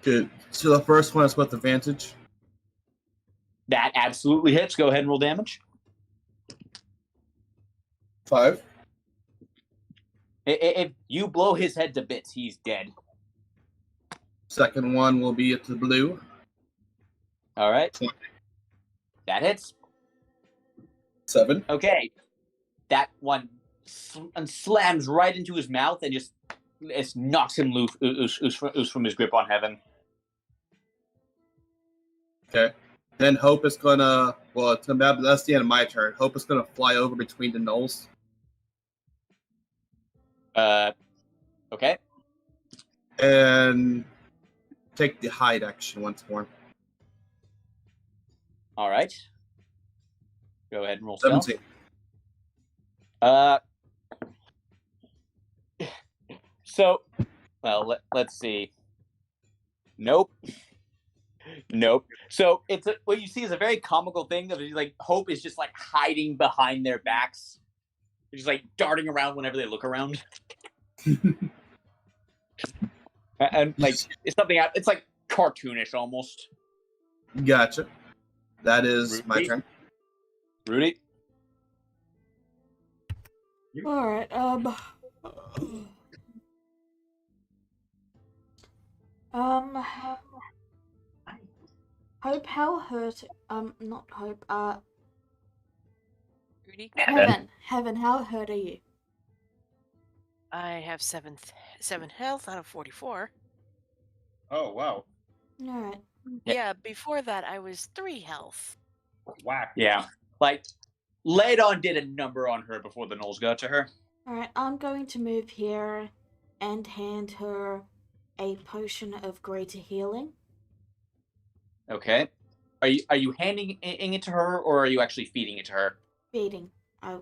Good. So the first one is with advantage. That absolutely hits. Go ahead and roll damage. 5. If you blow his head to bits, he's dead. Second one will be at the blue. All right. 20. That hits. 7. Okay. That one slams right into his mouth and just knocks him loose from his grip on heaven. Okay. Then Hope is gonna. Well, that's the end of my turn. Hope is gonna fly over between the gnolls. Okay. And take the hide action once more. All right. Go ahead and roll 17. Stealth. So, well, let's see. Nope. So what you see is a very comical thing of like Hope is just like hiding behind their backs, just like darting around whenever they look around. And like it's something. It's like cartoonish almost. Gotcha. That is my turn. Rudy. All right. Hope, how hurt? Not Hope. Rudy? Heaven, how hurt are you? I have 7 health out of 44. Oh, wow. All right. Yeah, before that I was 3 health. Whack. Yeah. Like, Ladon did a number on her before the gnolls got to her. All right. I'm going to move here and hand her a potion of greater healing. Okay. Are you handing it to her, or are you actually feeding it to her? Feeding. I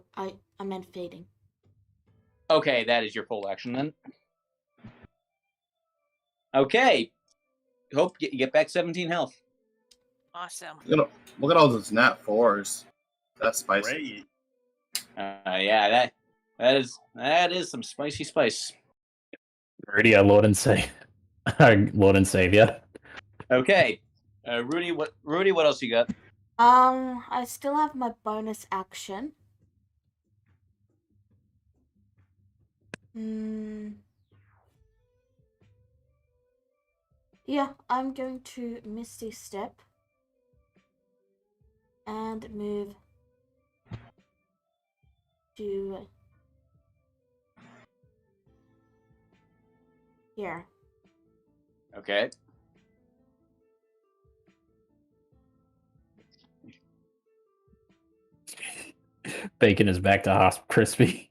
meant feeding. Okay, that is your full action then. Okay. Hope you get back 17 health. Awesome. Look at all those nat 4s. That's spicy. Great. Yeah, that is some spicy spice. Rudy, our Lord and Savior. Okay. Rudy, what else you got? I still have my bonus action. Yeah, I'm going to Misty Step and move to here. Okay. Bacon is back to crispy.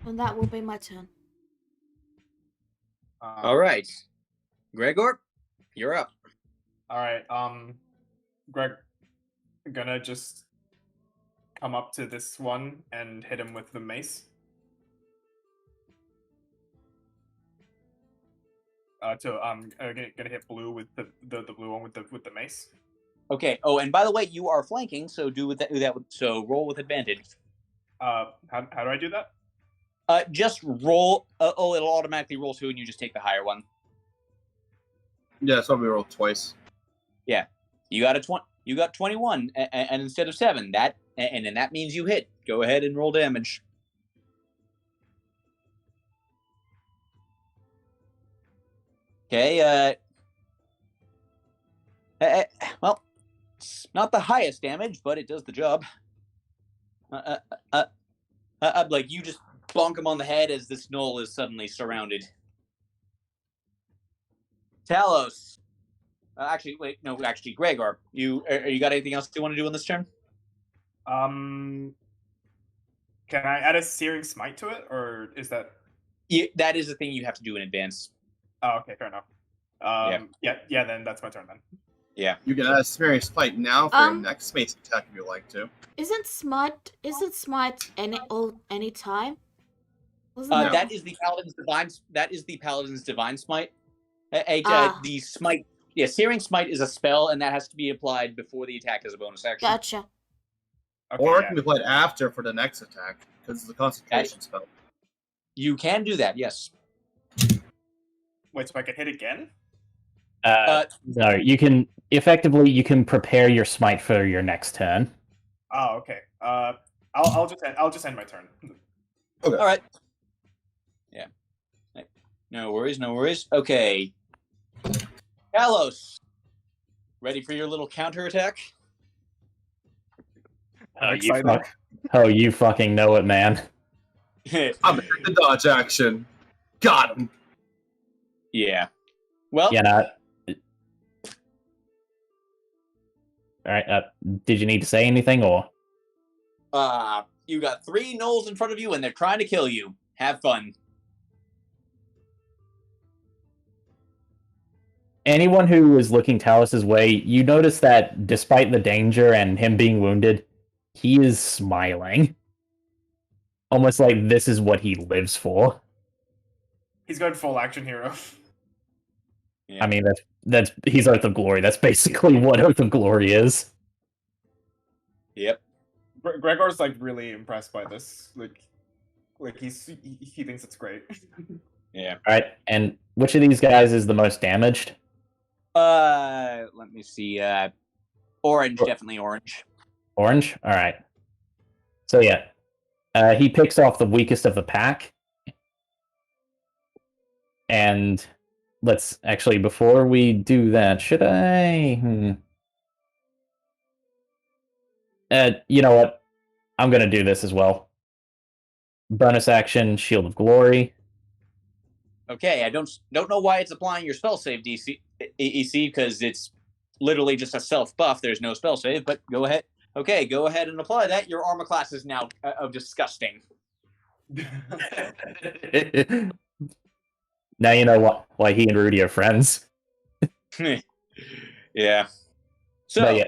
And that will be my turn. All right. Gregor, you're up. All right. Greg, gonna just come up to this one and hit him with the mace. Gonna hit blue with the blue one with the mace. Okay. Oh, and by the way, you are flanking, so do that. So roll with advantage. How do I do that? Just roll. It'll automatically roll 2, and you just take the higher one. Yeah, so we rolled twice. Yeah, you got 21, and instead of 7, that means you hit. Go ahead and roll damage. Okay. Well, it's not the highest damage, but it does the job. Like you just bonk him on the head as this knoll is suddenly surrounded. Talos. Actually, Gregor, you got anything else you want to do on this turn? Can I add a Searing Smite to it, or is that? Yeah, that is a thing you have to do in advance. Oh, okay, fair enough. Yeah. Then that's my turn then. Yeah. You can add a Searing Smite now for your next space attack if you like to. Isn't smite any time? No. That is the paladin's divine. That is the paladin's divine smite. The smite. Yeah, Searing Smite is a spell, and that has to be applied before the attack as a bonus action. Gotcha. Okay, Or it can be applied after for the next attack, because it's a concentration spell. You can do that, yes. Wait, so I can hit again? No, you can prepare your smite for your next turn. Oh, okay. I'll just end my turn. Okay. All right. Yeah. No worries. Okay. Talos, ready for your little counterattack? You fucking know it, man. I'm in the dodge action. Got him. Yeah. Well. Yeah. All right. Did you need to say anything, or? You got 3 gnolls in front of you, and they're trying to kill you. Have fun. Anyone who is looking Talos' way, you notice that despite the danger and him being wounded, he is smiling. Almost like this is what he lives for. He's going full action hero. Yeah. I mean, that's he's Oath of Glory. That's basically what Oath of Glory is. Yep. Gregor's like really impressed by this. Like he thinks it's great. Yeah. All right. And which of these guys is the most damaged? Let me see. Orange, definitely orange. Orange? All right. So yeah, he picks off the weakest of the pack. And let's actually, before we do that, should I? You know what? I'm gonna do this as well. Bonus action, Shield of Glory. Okay, I don't know why it's applying your spell save EC because it's literally just a self buff. There's no spell save, but go ahead. Okay, go ahead and apply that. Your armor class is now disgusting. Now you know why he and Rudy are friends. Yeah. So, yeah.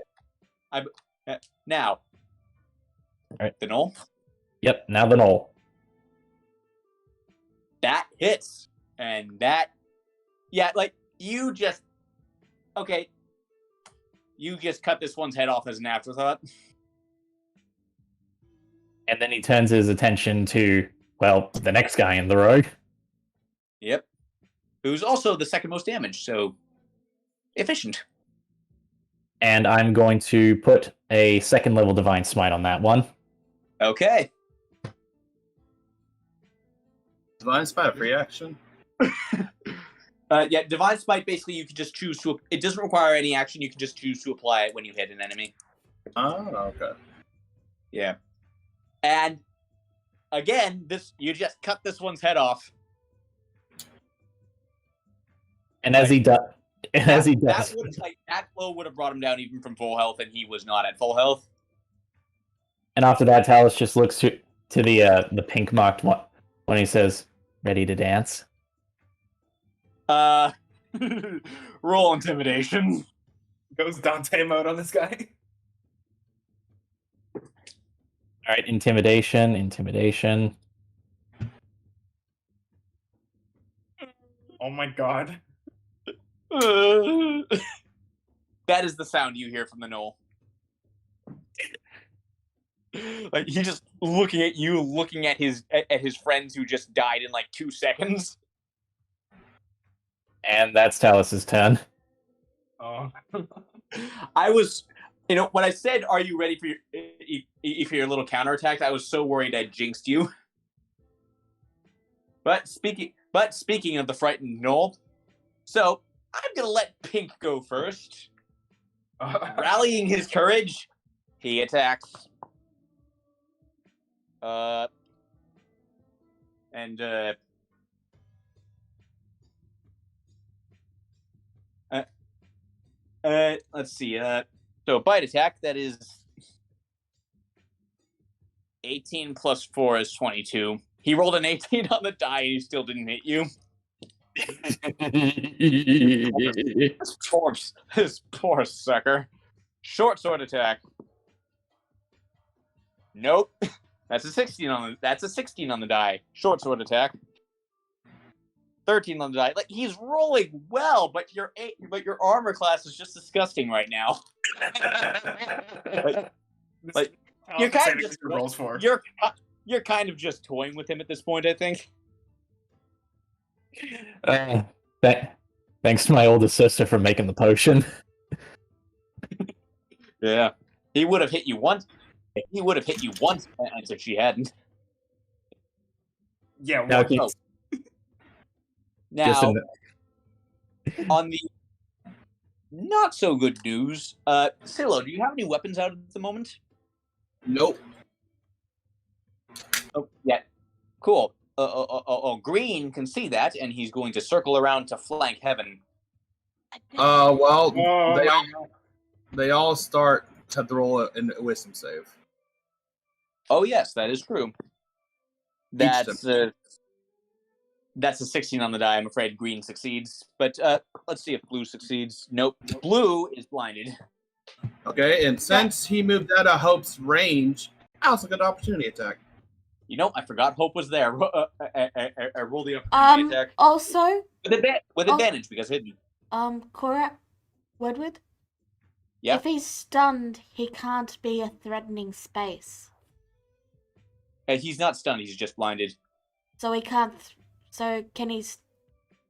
Now. All right. The knoll? Yep, now the knoll. That hits. And that, yeah, like, you just cut this one's head off as an afterthought. And then he turns his attention to, well, the next guy in the row. Yep. Who's also the second most damaged, so efficient. And I'm going to put a 2nd level Divine Smite on that one. Okay. Divine Smite, a free action? Yeah, Divine Smite, basically, you can just choose to... It doesn't require any action. You can just choose to apply it when you hit an enemy. Oh, okay. Yeah. And, again, you just cut this one's head off. And as he does... That blow would have brought him down even from full health, and he was not at full health. And after that, Talos just looks to the pink marked one when he says, "Ready to dance?" Roll intimidation. Goes Dante mode on this guy. All right, intimidation. Oh my god. That is the sound you hear from the knoll. Like he's just looking at you, looking at his friends who just died in like 2 seconds. And that's Talus's turn. Oh. I was, when I said, "Are you ready for your little counterattack?" I was so worried I jinxed you. But speaking of the frightened knoll, so I'm gonna let Pink go first. Rallying his courage, he attacks. Let's see. So bite attack, that is 18 plus 4 is 22. He rolled an 18 on the die and he still didn't hit you. This poor sucker. Short sword attack. Nope. That's a 16 on the die. Short sword attack. 13 on the die. Like he's rolling well, but your armor class is just disgusting right now. like you're kind of just rolls for. You're kind of just toying with him at this point, I think. Thanks to my older sister for making the potion. Yeah, he would have hit you once. He would have hit you once if she hadn't. Yeah. Now, on the not so good news, Silo, do you have any weapons out at the moment? Nope. Oh, yeah. Cool. Green can see that, and he's going to circle around to flank Heaven. Well, Oh, they all have to roll a wisdom save. Oh yes, that is true. That's a 16 on the die. I'm afraid Green succeeds, but let's see if Blue succeeds. Nope, Blue is blinded. Okay, and since he moved out of Hope's range, I also got an opportunity attack. I forgot Hope was there. I rolled the opportunity attack. Also with advantage because hidden. Cora, Woodward. Yeah. If he's stunned, he can't be a threatening space. He's not stunned. He's just blinded. So he can't. So can he?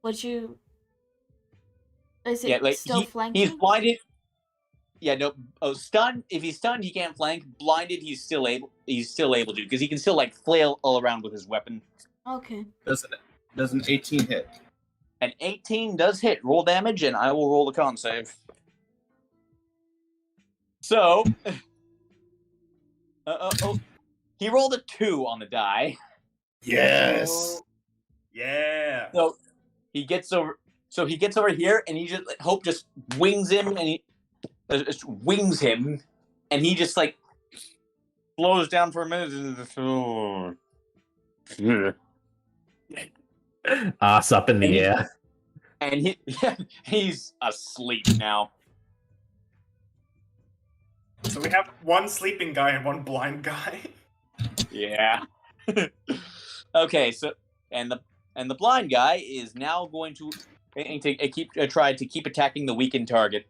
Would you? Is it still flanking? He's blinded. Yeah, no. Oh, stunned. If he's stunned, he can't flank. Blinded, he's still able to because he can still flail all around with his weapon. Okay. Does an 18 hit? An 18 does hit. Roll damage, and I will roll the con save. So, he rolled a 2 on the die. Yes. Yeah. So he gets over. So he gets over here, and he just Hope just wings him, and he wings him, and he just slows down for a minute. Ass up in the air. And he's asleep now. So we have one sleeping guy and one blind guy. Yeah. Okay, so and the blind guy is now going to try to keep attacking the weakened target.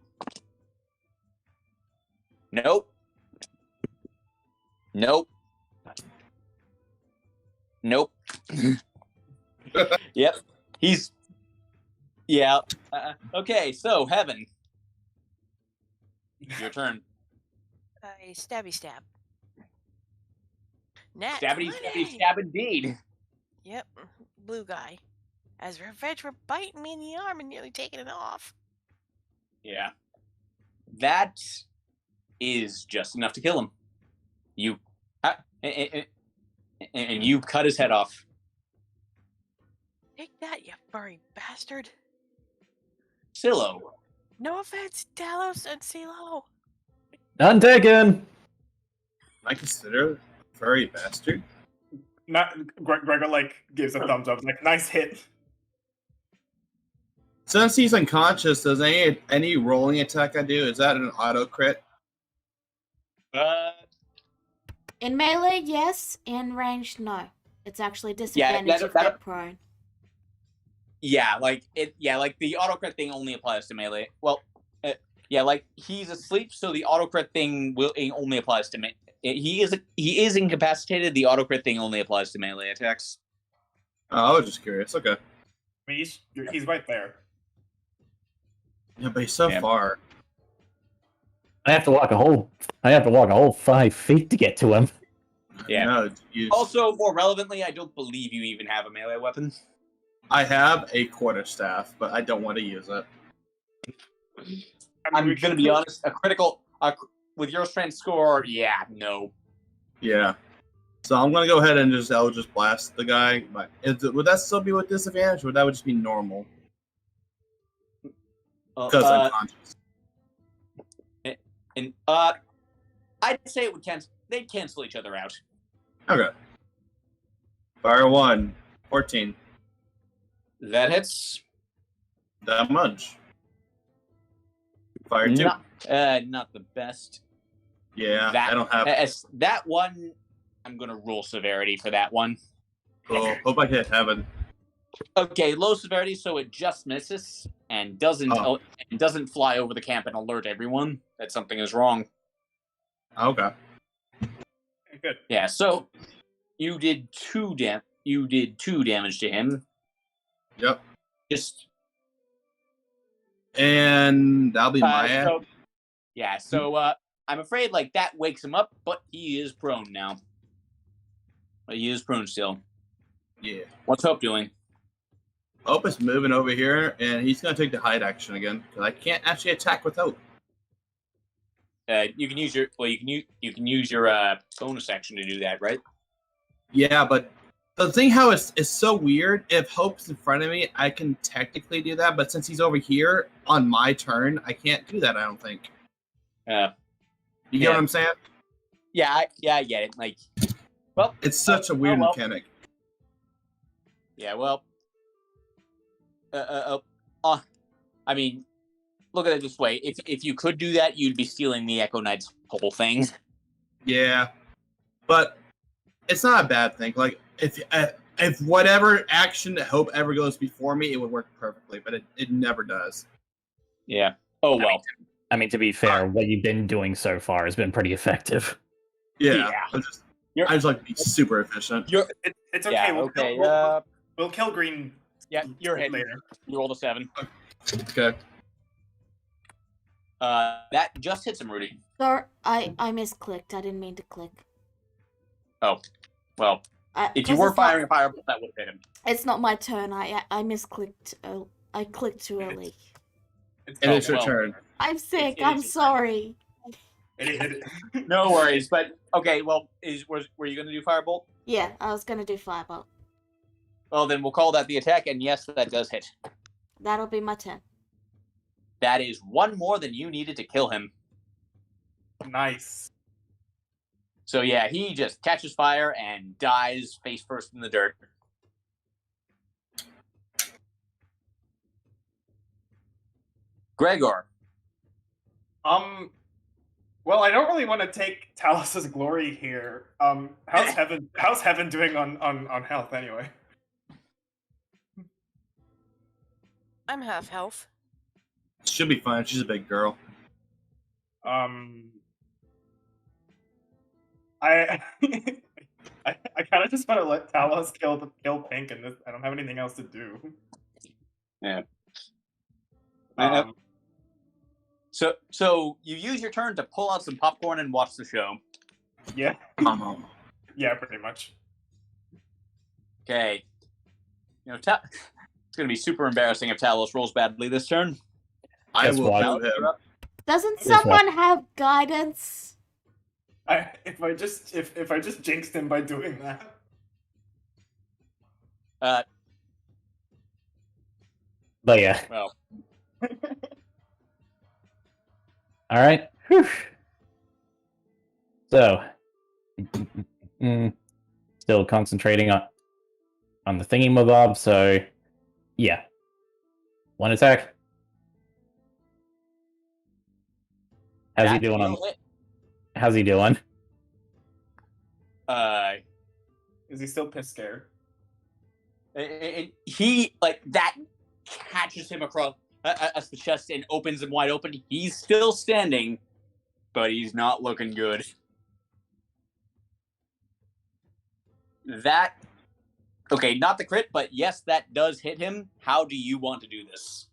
Nope. Yep. Okay, so Heaven, your turn. A stabby stab. Nat Stabby 20. stab indeed. Yep, blue guy. As revenge for biting me in the arm and nearly taking it off. Yeah. That is just enough to kill him. And you cut his head off. Take that, you furry bastard. Silo. No offense, Talos and Silo. None taken. I consider furry bastard. Not Gregor gives a thumbs up, nice hit. Since he's unconscious, does any rolling attack I do, is that an auto crit? In melee, yes. In range, no. It's actually disadvantage if they're prone. Yeah, the auto crit thing only applies to melee. Well, Yeah, like he's asleep, so the autocrit thing only applies to me. He is incapacitated. The autocrit thing only applies to melee attacks. Oh, I was just curious. Okay. I mean, he's right there. Yeah, but he's so far. I have to walk a whole 5 feet to get to him. Yeah. No, also, more relevantly, I don't believe you even have a melee weapon. I have a quarterstaff, but I don't want to use it. I'm gonna be honest. A critical with your strength score, yeah, no. Yeah. So I'm gonna go ahead and I'll just blast the guy. But would that still be with disadvantage, or that would just be normal? Because I'm conscious. And I'd say it would they'd cancel each other out. Okay. Fire 1, 14. That hits. Damage. Fire 2. Not the best. Yeah, I don't have that one. I'm gonna roll severity for that one. Cool. Hope I hit heaven. Okay, low severity, so it just misses and doesn't fly over the camp and alert everyone that something is wrong. Okay. Good. Yeah, so you did 2 damage to him. Yep. Just and that'll be my so I'm afraid like that wakes him up, but he is prone now. But he is prone still. Yeah. What's Hope doing? Hope is moving over here, and he's gonna take the hide action again because I can't actually attack with Hope. You can use your bonus action to do that, right? Yeah, but the thing how it's so weird. If Hope's in front of me, I can technically do that, but since he's over here on my turn, I can't do that. I don't think. You get what I'm saying? Yeah, I get it. Like, well, it's such a weird mechanic. Yeah, well, I mean, look at it this way: if you could do that, you'd be stealing the Echo Knight's whole thing. Yeah, but it's not a bad thing. Like if whatever action that Hope ever goes before me, it would work perfectly, but it never does. Yeah. Oh well. I mean, to be fair, what you've been doing so far has been pretty effective. Yeah. I just like to be super efficient. It's okay. Yeah, we'll kill Green. Yeah, you're hit later. You rolled a 7. Okay. That just hits him, Rudy. Sorry, I misclicked. I didn't mean to click. Oh, well. If you were firing a firebolt, that would have hit him. It's not my turn. I misclicked. I clicked too early. It's your turn. I'm sick. I'm sorry. No worries. But okay. Well, were you going to do firebolt? Yeah, I was gonna do firebolt. Well, then we'll call that the attack, and yes, that does hit. That'll be my turn. That is 1 more than you needed to kill him. Nice. So yeah, he just catches fire and dies face first in the dirt. Gregor. Well, I don't really want to take Talos's glory here. How's Heaven doing on health anyway? I'm half health. She'll be fine. She's a big girl. I kind of just want to let Talos kill Pink, and I don't have anything else to do. Yeah. So you use your turn to pull out some popcorn and watch the show. Yeah. Yeah, pretty much. Okay. It's going to be super embarrassing if Talos rolls badly this turn. I will do him. Doesn't someone have guidance? If I just jinxed him by doing that. But yeah. Well. All right. Whew. So, still concentrating on the thingy-mabob. So, yeah, 1 attack. How's he doing? How's he doing? Is he still pissed scared? He like that catches him across. as the chest and opens him wide open. He's still standing, but he's not looking good. That, okay, not the crit, but yes, that does hit him. How do you want to do this?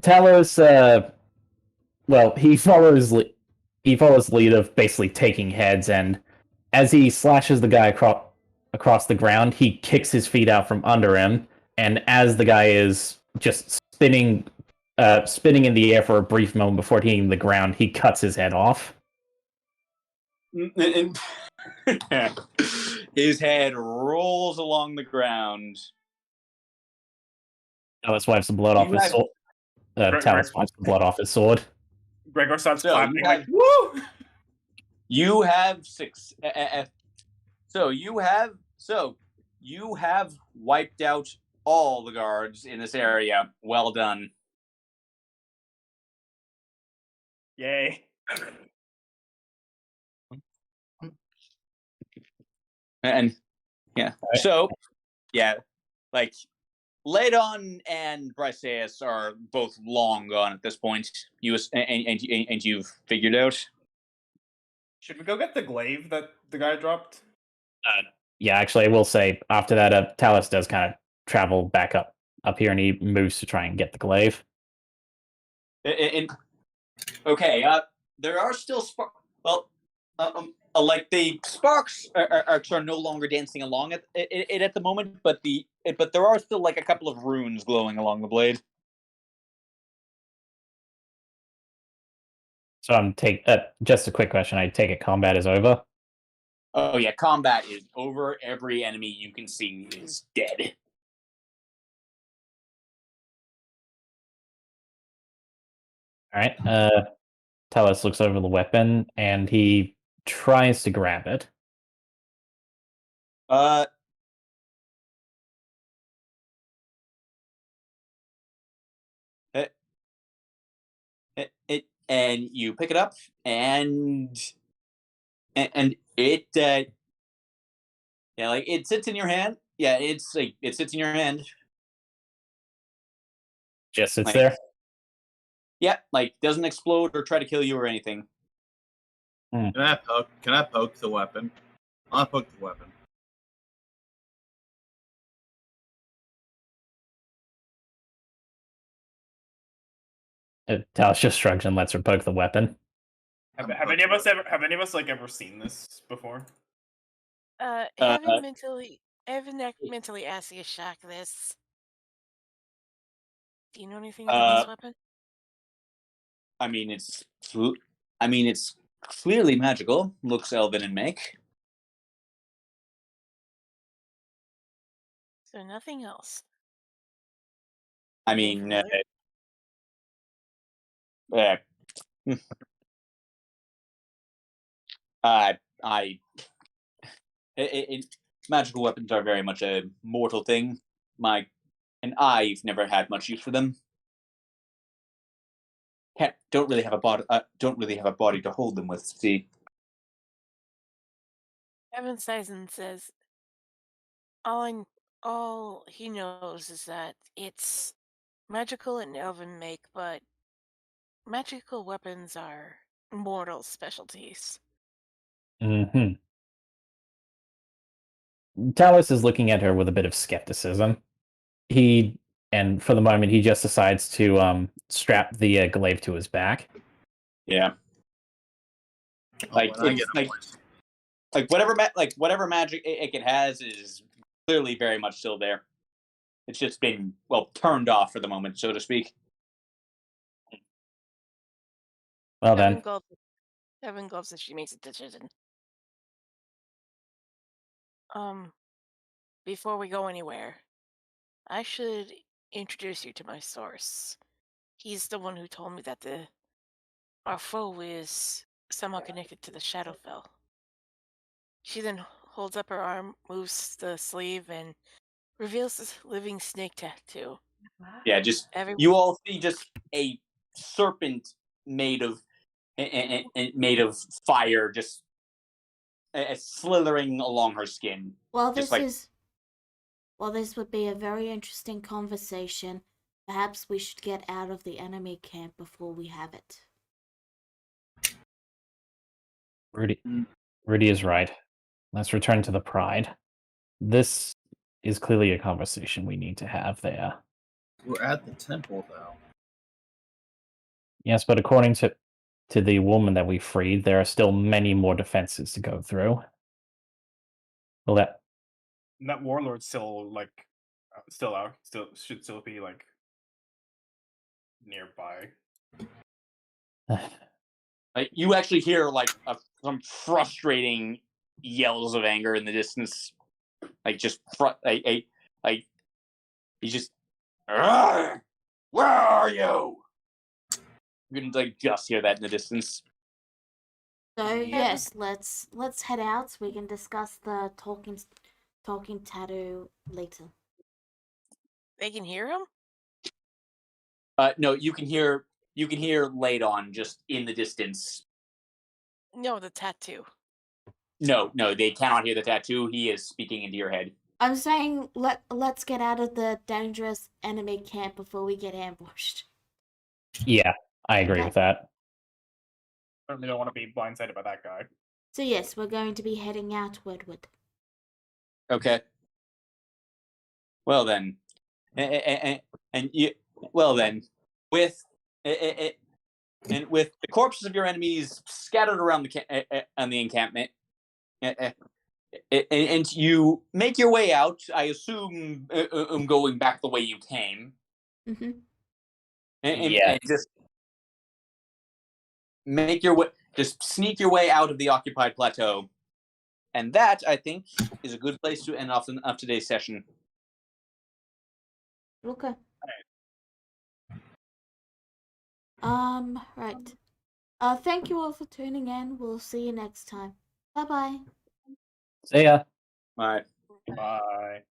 Talos, well, he follows the lead of basically taking heads, and as he slashes the guy across the ground, he kicks his feet out from under him, and as the guy is just spinning in the air for a brief moment before hitting the ground, he cuts his head off. His head rolls along the ground. Talos wipes the blood off his sword. Talos wipes the blood off his sword. Gregor starts So clapping you like, have- woo! You have six. So you have wiped out all the guards in this area. Well done. Yay. And yeah, Right. so yeah, like Ladon and Briseus are both long gone at this point. And you've figured out. Should we go get the glaive that the guy dropped? Yeah, actually, I will say after that, Talos does kind of travel back up here, and he moves to try and get the glaive. Okay, there are still sparks. Well, like the sparks are no longer dancing along it at the moment, but there are still like a couple of runes glowing along the blade. So just a quick question. I take it combat is over. Oh yeah, combat is over. Every enemy you can see is dead. All right. Talos looks over the weapon and he tries to grab it. And you pick it up, and it yeah, like it sits in your hand. Yeah, it's like it sits in your hand. Just sits Like, there. Yeah, like doesn't explode or try to kill you or anything. Can I poke the weapon? I'll poke the weapon. Talos just shrugs and lets her poke the weapon. Have any of us ever seen this before? Haven't mentally asked you shock this. Do you know anything about this weapon? I mean, it's clearly magical. Looks elven in make. So nothing else. I mean, magical weapons are very much a mortal thing. I've never had much use for them. Don't really have a body to hold them with. See, Evan Seisen says all he knows is that it's magical and elven make, but magical weapons are mortal specialties. Mm-hmm. Talos is looking at her with a bit of skepticism. And for the moment, he just decides to strap the glaive to his back. Yeah. Like whatever magic it has is clearly very much still there. It's just been turned off for the moment, so to speak. Well then, Evan Gloves if she makes a decision. Before we go anywhere, I should introduce you to my source. He's the one who told me that our foe is somehow connected to the Shadowfell. She then holds up her arm, moves the sleeve, and reveals this living snake tattoo. Yeah, you all see just a serpent made of fire, just slithering along her skin. Well, just this is While this would be a very interesting conversation, perhaps we should get out of the enemy camp before we have it. Rudy is right. Let's return to the Pride. This is clearly a conversation we need to have there. We're at the temple, though. Yes, but according to the woman that we freed, there are still many more defenses to go through. Well, that warlord's still like still out. Should still be like nearby. Like you actually hear like some frustrating yells of anger in the distance, like just like he's just, "Arrgh! Where are you?" You can like just hear that in the distance. So yes, let's head out so we can discuss the talking tattoo later. They can hear him? No, you can hear laid on just in the distance. No, the tattoo. No, they cannot hear the tattoo. He is speaking into your head. I'm saying let's get out of the dangerous enemy camp before we get ambushed. Yeah, I agree with that. Certainly don't want to be blindsided by that guy. So yes, we're going to be heading outward. Okay. Well then, and you, well then, with and with the corpses of your enemies scattered around the encampment, and you make your way out. I assume going back the way you came. Mm-hmm. And just make your way, just sneak your way out of the occupied plateau, and that I think is a good place to end off today's session. Okay. Right. Thank you all for tuning in. We'll see you next time. Bye-bye. See ya. Bye. Bye.